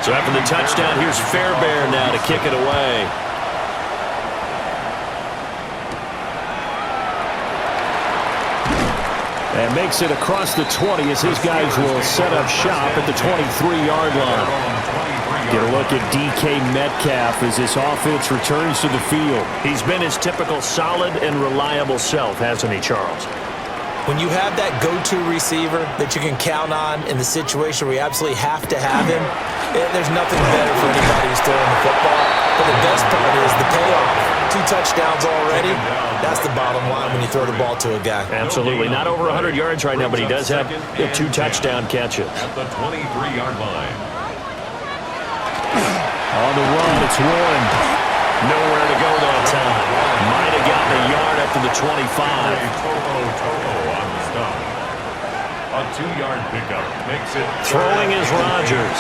So after the touchdown, here's Fairbairn now to kick it away. And makes it across the 20 as his guys will set up shop at the 23-yard line. Get a look at DK Metcalf as this offense returns to the field. He's been his typical solid and reliable self, hasn't he, Charles? When you have that go-to receiver that you can count on in the situation where you absolutely have to have him, there's nothing better for anybody who's throwing the football. But the best part is the payoff. 2 touchdowns already. That's the bottom line when you throw the ball to a guy. Absolutely. Not over 100 yards right now, but he does have 2 touchdown catches. At the 23-yard line. On the run, it's Warren. Nowhere to go that time. Might have gotten a yard up to the 25. On the stop. A 2-yard pickup makes it. Throwing is Rodgers.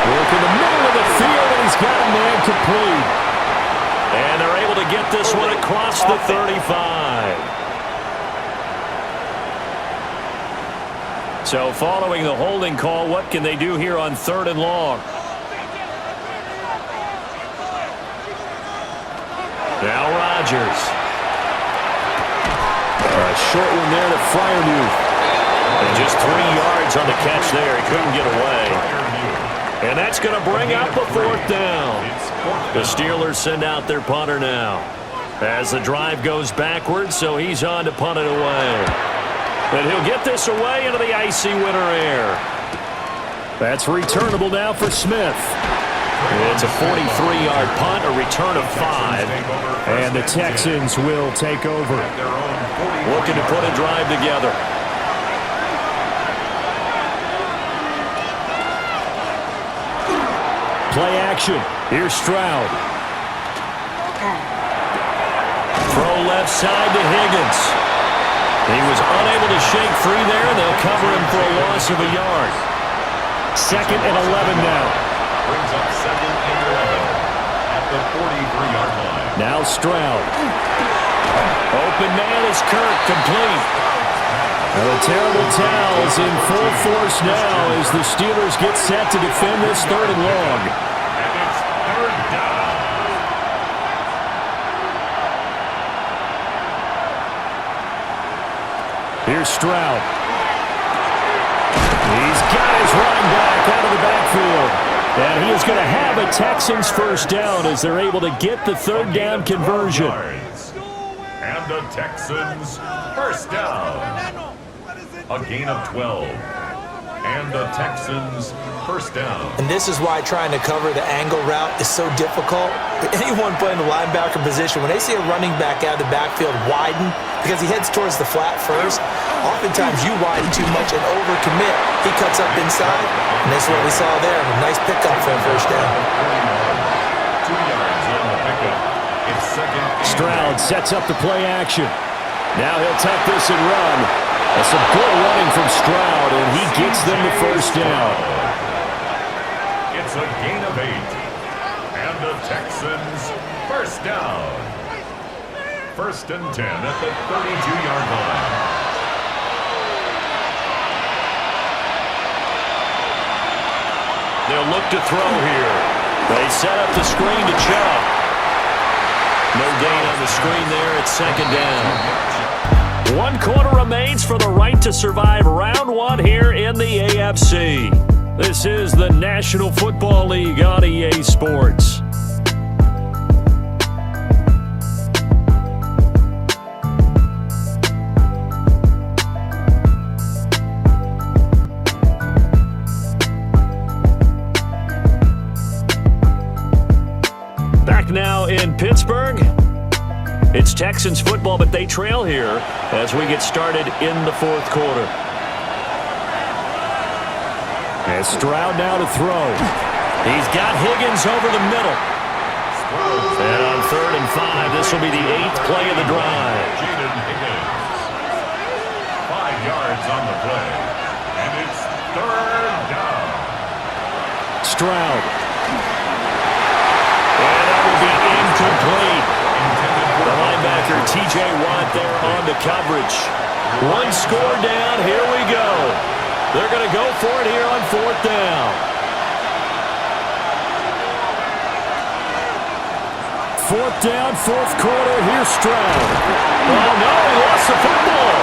Work in the middle of the field, and he's got a man complete. And they're able to get this one across the 35. So following the holding call, what can they do here on 3rd and long? Now Rodgers. A short one there to Freiermuth. And just 3 yards on the catch there. He couldn't get away. And that's going to bring up a 4th down. The Steelers send out their punter now. As the drive goes backwards, so he's on to punt it away. And he'll get this away into the icy winter air. That's returnable now for Smith. It's a 43-yard punt, a return of 5. And the Texans will take over. Looking to put a drive together. Play action. Here's Stroud. Throw left side to Higgins. He was unable to shake free there. They'll cover him for a loss of a yard. 2nd and 11 now. Brings up 2nd and 11 at the 43-yard line. Now Stroud. Open man is Kirk, complete. Well, the terrible towels in full force now as the Steelers get set to defend this 3rd and long. And it's 3rd down. Here's Stroud. He's got his running back out of the backfield. And he is going to have a Texans 1st down as they're able to get the 3rd down conversion. And the Texans 1st down. A gain of 12. And the Texans 1st down. And this is why trying to cover the angle route is so difficult. Anyone playing the linebacker position, when they see a running back out of the backfield widen, because he heads towards the flat first, oftentimes you widen too much and overcommit. He cuts up inside, and that's what we saw there. A nice pickup for a 1st down. 2 yards on the pickup. It's 2nd. Stroud sets up the play action. Now he'll tuck this and run. That's some good running from Stroud, and he gets them the 1st down. It's a gain of 8. And the Texans 1st down. 1st and 10 at the 32-yard line. They'll look to throw here. They set up the screen to Chubb. No gain on the screen there. It's 2nd down. 1 quarter remains for the right to survive round 1 here in the AFC. This is the National Football League on EA Sports. Texans football, but they trail here as we get started in the fourth quarter. And Stroud now to throw. He's got Higgins over the middle. And on 3rd and 5, this will be the 8th play of the drive. 5 yards on the play. And it's 3rd down. Stroud. And that will be incomplete. The linebacker, T.J. Watt, there on the coverage. One score down. Here we go. They're going to go for it here on 4th down. 4th down, 4th quarter. Here's Stroud. Oh, no, he lost the football.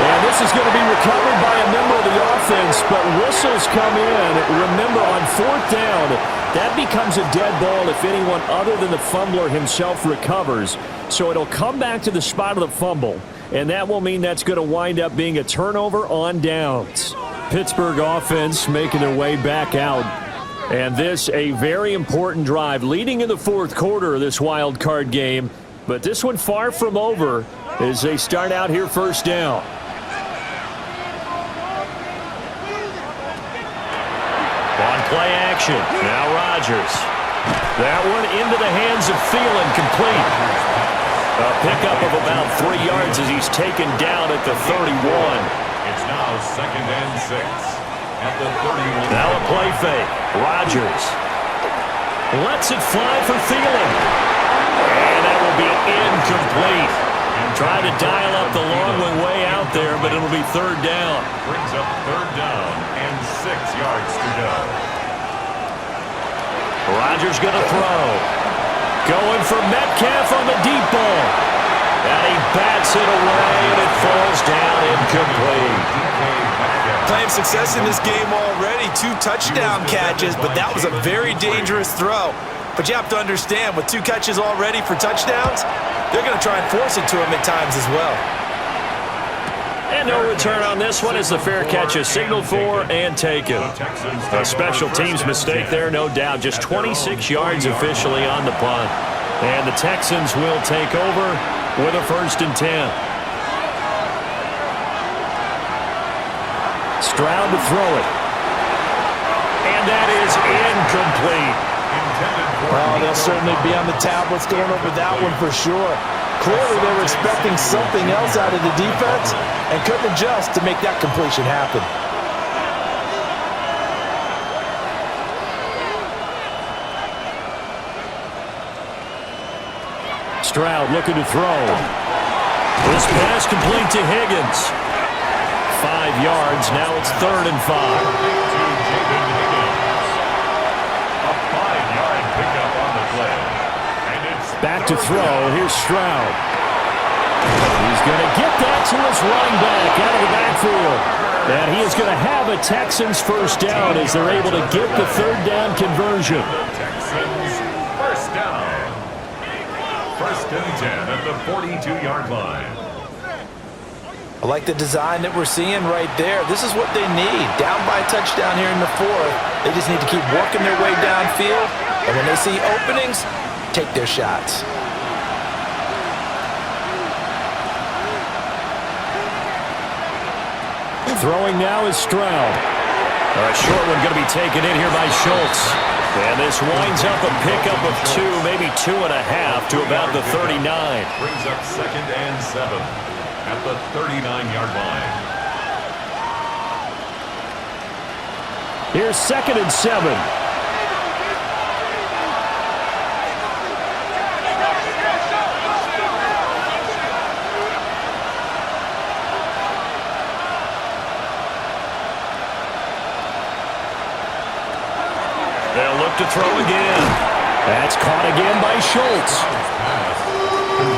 And this is going to be recovered by a member of the offense, but whistles come in. Remember, on 4th down, that becomes a dead ball if anyone other than the fumbler himself recovers. So it'll come back to the spot of the fumble, and that will mean that's going to wind up being a turnover on downs. Pittsburgh offense making their way back out. And this a very important drive leading in the fourth quarter of this wild card game. But this one far from over as they start out here 1st down. On play action. Now Rodgers. That one into the hands of Thielen, complete. A pickup of about 3 yards as he's taken down at the 31. It's now 2nd and 6 at the 31. Now a play fake. Rodgers lets it fly for Thielen. And that will be incomplete. Trying to dial up the long one way out there, but it'll be 3rd down. Brings up 3rd down and 6 yards to go. Rodgers going to throw. Going for Metcalf on the deep ball. And he bats it away, and it falls down incomplete. Playing success in this game already. 2 touchdown catches, but that was a very dangerous throw. But you have to understand, with 2 catches already for touchdowns, they're going to try and force it to him at times as well. And no return on this one as the fair catch is signaled for and taken. A special teams mistake there, no doubt. Just 26 yards officially on the punt. And the Texans will take over with a 1st and 10. Stroud to throw it. And that is incomplete. Well, they'll certainly be on the tablets going over that one for sure. Clearly, they were expecting something else out of the defense and couldn't adjust to make that completion happen. Stroud looking to throw. This pass complete to Higgins. 5 yards. Now it's 3rd and 5. Back to throw. Here's Stroud. He's going to get that to his running back out of the backfield. And he is going to have a Texans 1st down as they're able to get the 3rd down conversion. Texans 1st down. 1st and 10 at the 42-yard line. I like the design that we're seeing right there. This is what they need. Down by a touchdown here in the 4th. They just need to keep working their way downfield. And when they see openings, take their shots. Throwing now is Stroud. A short one going to be taken in here by Schultz. And this winds up a pickup of 2, maybe 2.5 to about the 39. Brings up 2nd and 7 at the 39-yard line. Here's 2nd and 7. They'll look to throw again. That's caught again by Schultz.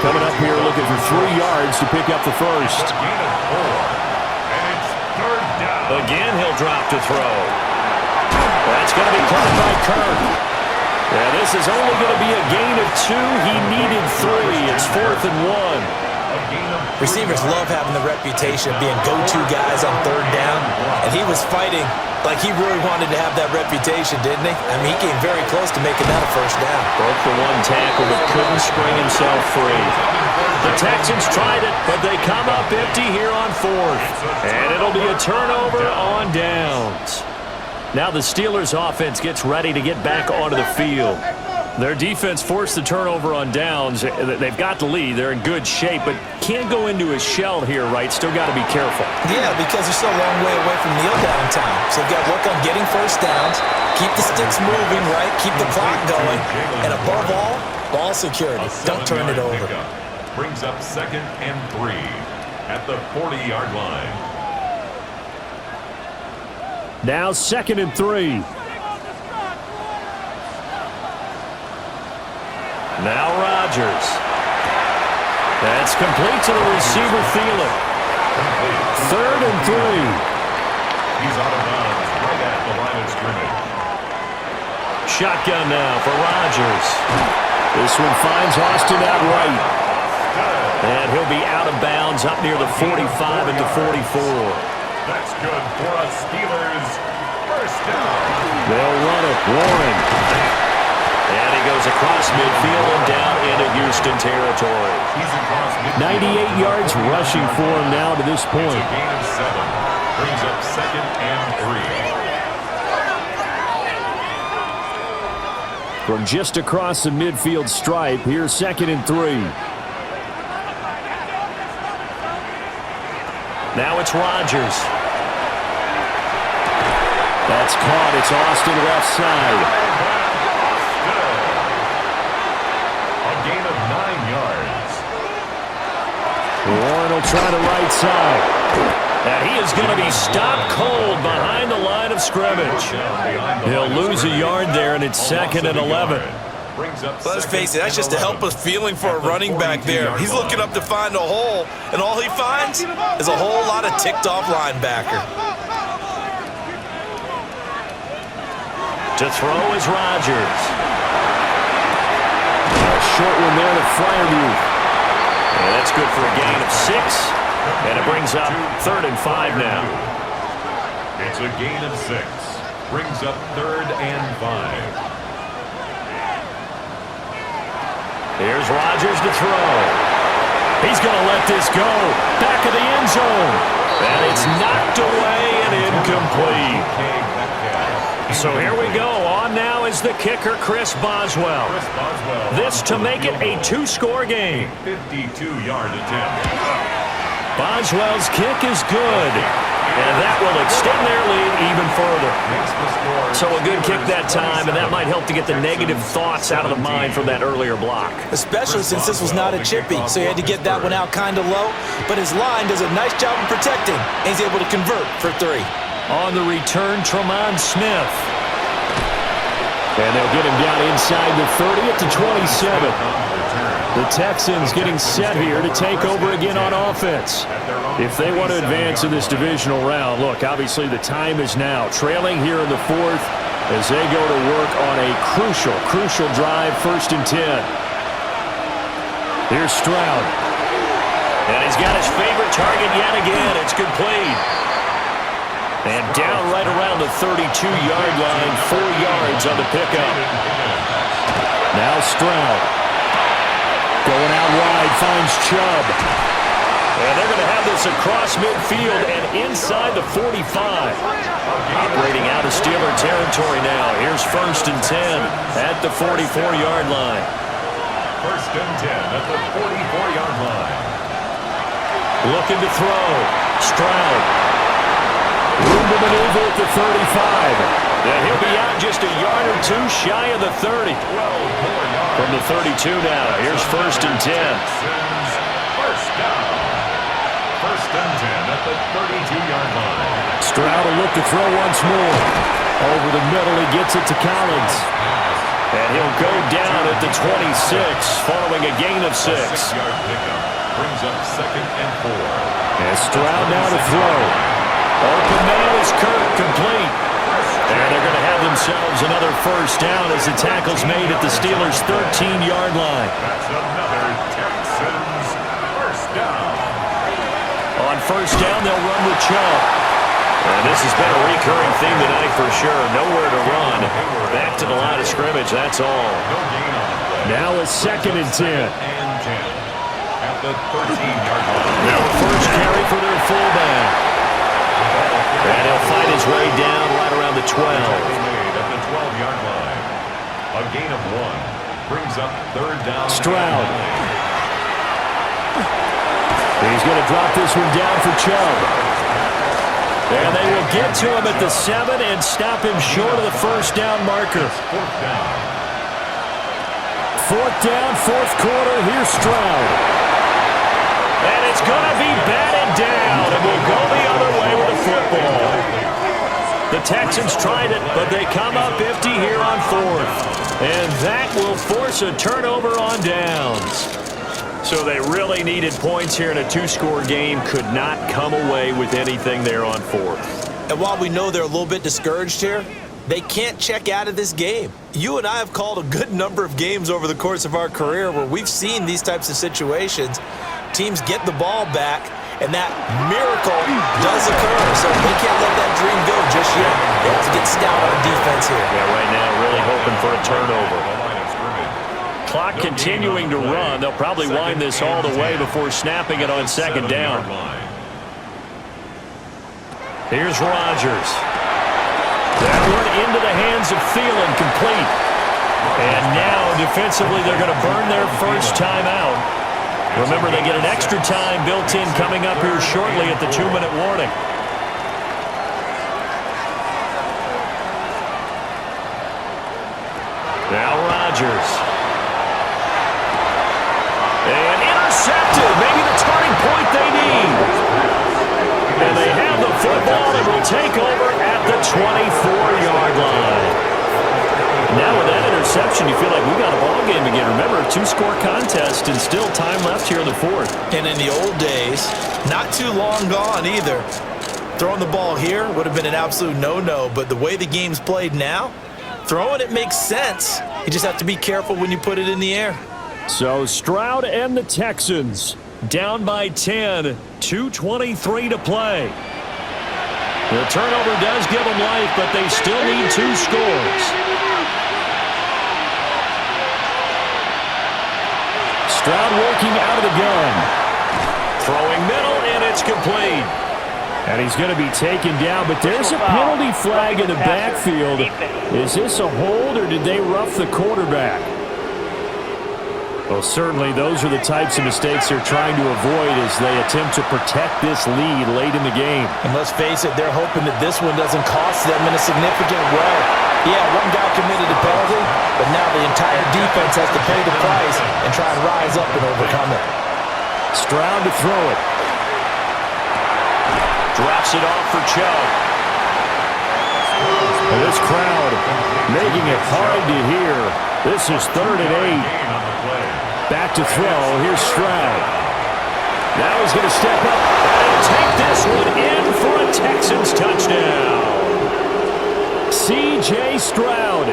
Coming up here looking for 3 yards to pick up the 1st. Gain of 4. And it's 3rd down. Again, he'll drop to throw. That's going to be caught by Kirk. Yeah, this is only going to be a gain of 2. He needed 3. It's 4th and 1. Receivers love having the reputation of being go-to guys on third down, and he was fighting like he really wanted to have that reputation, didn't he? I mean, he came very close to making that a first down. Broke the one tackle but couldn't spring himself free. The Texans tried it, but they come up empty here on fourth. And it'll be a turnover on downs. Now the Steelers offense gets ready to get back onto the field. Their defense forced the turnover on downs. They've got the lead. They're in good shape, but can't go into a shell here, right? Still got to be careful. Yeah, because they're still a long way away from kneel down time. So they've got to work on getting first downs, keep the sticks moving, right? Keep the clock going. And above all, ball security. Don't turn it over. Brings up 2nd and 3 at the 40-yard line. Now 2nd and 3. Now Rodgers. That's complete to the receiver, Thielen. 3rd and 3. He's out of bounds right at the line of scrimmage. Shotgun now for Rodgers. This one finds Austin out right. And he'll be out of bounds up near the 45 at the 44. That's good for a Steelers first down. They'll run it. Warren. And he goes across midfield and down into Houston territory. 98 yards rushing for him now to this point. It's a gain of 7. Brings up 2nd and 3. From just across the midfield stripe, here's 2nd and 3. Now it's Rodgers. That's caught. It's Austin left side. A gain of 9 yards. Warren will try the right side. And he is going to be stopped cold behind the line of scrimmage. He'll lose a yard there, and it's 2nd and 11. Let's face it, that's just a helpless feeling for a running back there. He's looking up to find a hole, and all he finds is a whole lot of ticked-off linebacker. To throw is Rodgers. A short one there to Fryermuth. And that's good for a gain of 6. And it brings up 3rd and 5 now. It's a gain of 6. Brings up 3rd and 5. Here's Rodgers to throw. He's going to let this go. Back of the end zone. And it's knocked away and incomplete. So here we go. On now is the kicker, Chris Boswell. This to make it a 2-score game. 52-yard attempt. Boswell's kick is good. And that will extend their lead even further. So a good kick that time, and that might help to get the negative thoughts out of the mind from that earlier block. Especially since this was not a chippy, so he had to get that one out kind of low. But his line does a nice job of protecting, and he's able to convert for 3. On the return, Tremont Smith. And they'll get him down inside the 30 at the 27. The Texans getting set here to take over again on offense. If they want to advance in this divisional round, look, obviously the time is now. Trailing here in the 4th as they go to work on a crucial drive, 1st and 10. Here's Stroud. And he's got his favorite target yet again. It's complete. And down right around the 32-yard line, 4 yards on the pickup. Now Stroud. Going out wide, finds Chubb. And they're going to have this across midfield and inside the 45. Operating out of Steeler territory now. Here's 1st and 10 at the 44-yard line. 1st and 10 at the 44-yard line. Looking to throw. Stroud. Room to maneuver at the 35. And he'll be out just a yard or 2 shy of the 30. From the 32 now, here's 1st and 10. First down. 1st and 10 at the 32-yard line. Stroud will look to throw once more. Over the middle, he gets it to Collins. And he'll go down at the 26, following a gain of 6. 6-yard pickup brings up 2nd and 4. And Stroud now to throw. Open man is Kirk, complete. And they're going to have themselves another 1st down as the tackle's made at the Steelers' 13-yard line. That's another Texans 1st down. first down, they'll run with Chubb. And this has been a recurring theme tonight for sure. Nowhere to run. Back to the line of scrimmage, that's all. Now it's 2nd and 10. At the 13-yard line. Now the first carry for their fullback. And he'll fight his way down right around the 12. At the 12-yard line. A gain of 1 brings up 3rd down. Stroud. He's going to drop this one down for Chubb. And they will get to him at the 7 and stop him short of the first down marker. 4th down. 4th down, 4th quarter. Here's Stroud. And it's going to be batted down. And we'll go the other way with the football. The Texans tried it, but they come up empty here on 4th. And that will force a turnover on downs. So they really needed points here in a 2-score game. Could not come away with anything there on 4th. And while we know they're a little bit discouraged here, they can't check out of this game. You and I have called a good number of games over the course of our career where we've seen these types of situations. Teams get the ball back, and that miracle does occur. So they can't let that dream go just yet. They have to get stout on defense here. Yeah, right now really hoping for a turnover. Clock continuing to run. They'll probably wind this all the way before snapping it on 2nd down. Here's Rodgers. That one into the hands of Thielen, complete. And now defensively they're going to burn their first time out. Remember, they get an extra time built in coming up here shortly at the 2-minute warning. Now Rodgers. And intercepted. Maybe the turning point they need. And they have the football and will take over at the 24-yard line. Now with that interception, you feel like we've got a ball game again. Remember, a 2-score contest and still time left here in the 4th. And in the old days, not too long gone either, throwing the ball here would have been an absolute no-no. But the way the game's played now, throwing it makes sense. You just have to be careful when you put it in the air. So Stroud and the Texans down by 10, 2:23 to play. The turnover does give them life, but they still need 2 scores. Stroud working out of the gun. Throwing middle, and it's complete. And he's going to be taken down, but there's a penalty flag in the backfield. Is this a hold, or did they rough the quarterback? Well, certainly those are the types of mistakes they're trying to avoid as they attempt to protect this lead late in the game. And let's face it, they're hoping that this one doesn't cost them in a significant way. Yeah, one guy committed a penalty, but now the entire defense has to pay the price and try and rise up and overcome it. Stroud to throw it. Drops it off for Chubb. And this crowd making it hard to hear. This is 3rd and 8. Back to throw. Here's Stroud. Now he's going to step up and take this one in for a Texans touchdown. C.J. Stroud,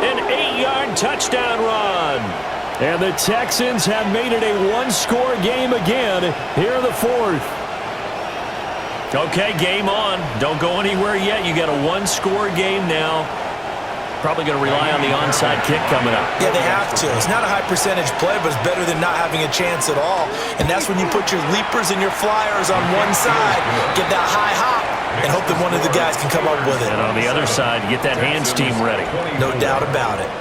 an 8-yard touchdown run. And the Texans have made it a 1-score game again here in the 4th. Okay, game on. Don't go anywhere yet. You got a 1-score game now. Probably going to rely on the onside kick coming up. Yeah, they have to. It's not a high percentage play, but it's better than not having a chance at all. And that's when you put your leapers and your flyers on one side, get that high hop, and hope that one of the guys can come up with it. And on the other side, get that hands team ready. No doubt about it.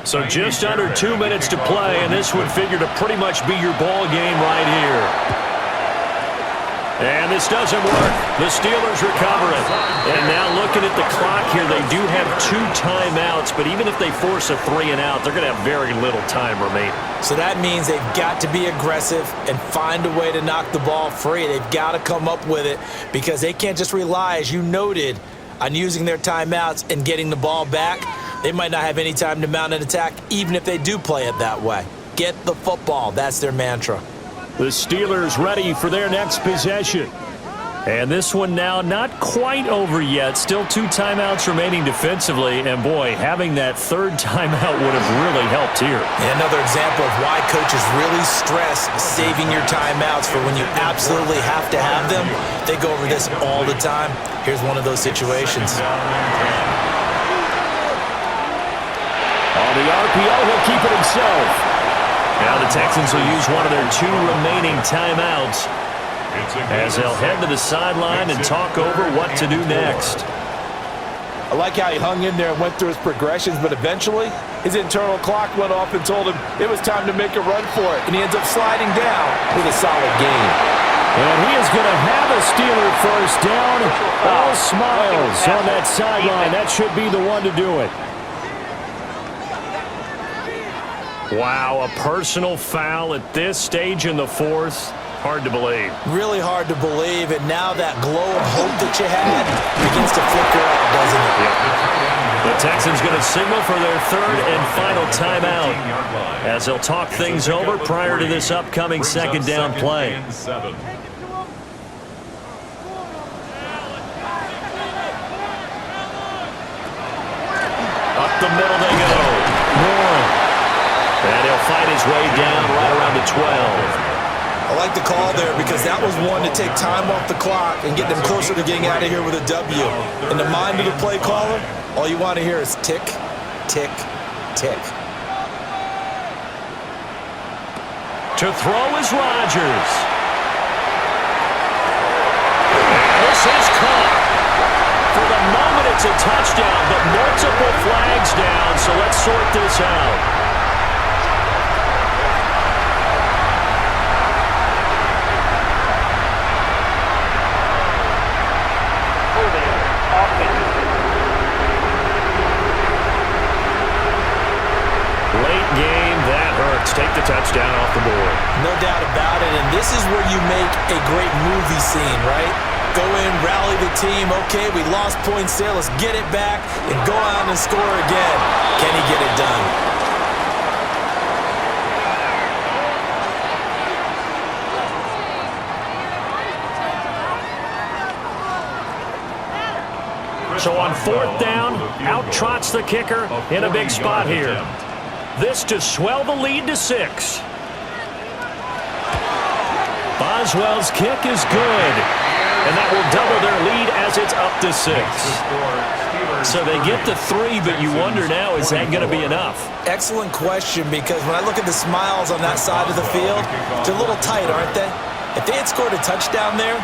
So just under 2 minutes to play, and this would figure to pretty much be your ball game right here. And this doesn't work. The Steelers recover it. And now looking at the clock here, they do have 2 timeouts, but even if they force a 3-and-out, they're going to have very little time remaining. So that means they've got to be aggressive and find a way to knock the ball free. They've got to come up with it because they can't just rely, as you noted, on using their timeouts and getting the ball back. They might not have any time to mount an attack, even if they do play it that way. Get the football. That's their mantra. The Steelers ready for their next possession. And this one now not quite over yet. Still 2 timeouts remaining defensively. And, boy, having that third timeout would have really helped here. And another example of why coaches really stress saving your timeouts for when you absolutely have to have them. They go over this all the time. Here's one of those situations. On the RPO, he'll keep it himself. Now the Texans will use one of their 2 remaining timeouts as they'll head to the sideline and talk over what to do next. I like how he hung in there and went through his progressions, but eventually his internal clock went off and told him it was time to make a run for it, and he ends up sliding down with a solid gain. And he is going to have a Steeler first down. All smiles on that sideline. That should be the one to do it. Wow, a personal foul at this stage in the fourth. Hard to believe. Really hard to believe, and now that glow of hope that you had begins to flicker out, doesn't it? Yep. The Texans going to signal for their third and final timeout as they'll talk things over prior to this upcoming second down play. Up the middle they go. Warren. And he'll fight his way down right around the 12. I like the call there because that was one to take time off the clock and get them closer to getting out of here with a W. In the mind of the play caller, all you want to hear is tick, tick, tick. To throw is Rodgers. This is caught. For the moment, it's a touchdown, but multiple flags down, so let's sort this out. Late game, that hurts. Take the touchdown off the board. No doubt about it, and this is where you make a great movie scene, right? Go in, rally the team. Okay, we lost points there. Let's get it back and go out and score again. Can he get it done? So on fourth down, out trots the kicker in a big spot here. This to swell the lead to 6. Boswell's kick is good, and that will double their lead as it's up to 6. So they get the 3, but you wonder now, is that going to be enough? Excellent question, because when I look at the smiles on that side of the field, they're a little tight, aren't they? If they had scored a touchdown there,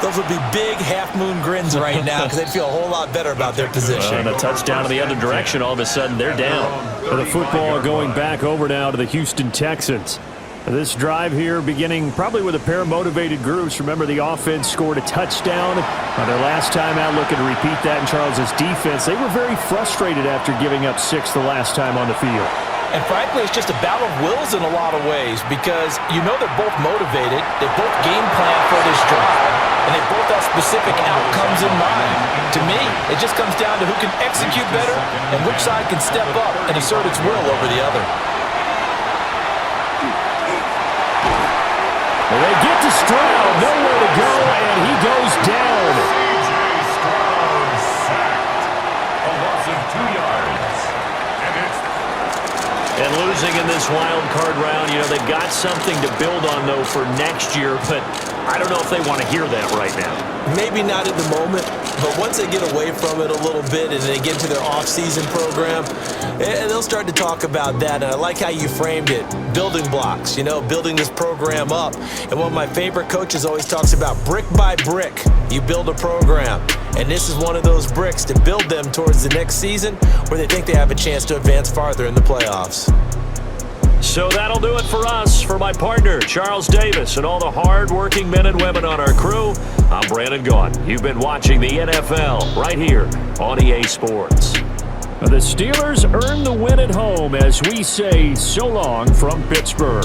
those would be big half-moon grins right now because they'd feel a whole lot better about their position. And a touchdown in the other direction, all of a sudden they're down. The football going back over now to the Houston Texans. This drive here beginning probably with a pair of motivated groups. Remember, the offense scored a touchdown on their last time out, looking to repeat that in Charles's defense. They were very frustrated after giving up 6 the last time on the field. And frankly, it's just a battle of wills in a lot of ways because you know they're both motivated. They both game plan for this drive, and they both have specific outcomes in mind. To me, it just comes down to who can execute better and which side can step up and assert its will over the other. Well, they get to Stroud, nowhere to go, and he goes down. Stroud sacked. A loss of 2 yards. And losing in this wild card round, you know, they've got something to build on, though, for next year, but I don't know if they want to hear that right now. Maybe not at the moment, but once they get away from it a little bit and they get to their off-season program, they'll start to talk about that. And I like how you framed it, building blocks, you know, building this program up. And one of my favorite coaches always talks about brick by brick, you build a program. And this is one of those bricks to build them towards the next season where they think they have a chance to advance farther in the playoffs. So that'll do it for us. For my partner, Charles Davis, and all the hard-working men and women on our crew, I'm Brandon Gaughan. You've been watching the NFL right here on EA Sports. The Steelers earn the win at home as we say so long from Pittsburgh.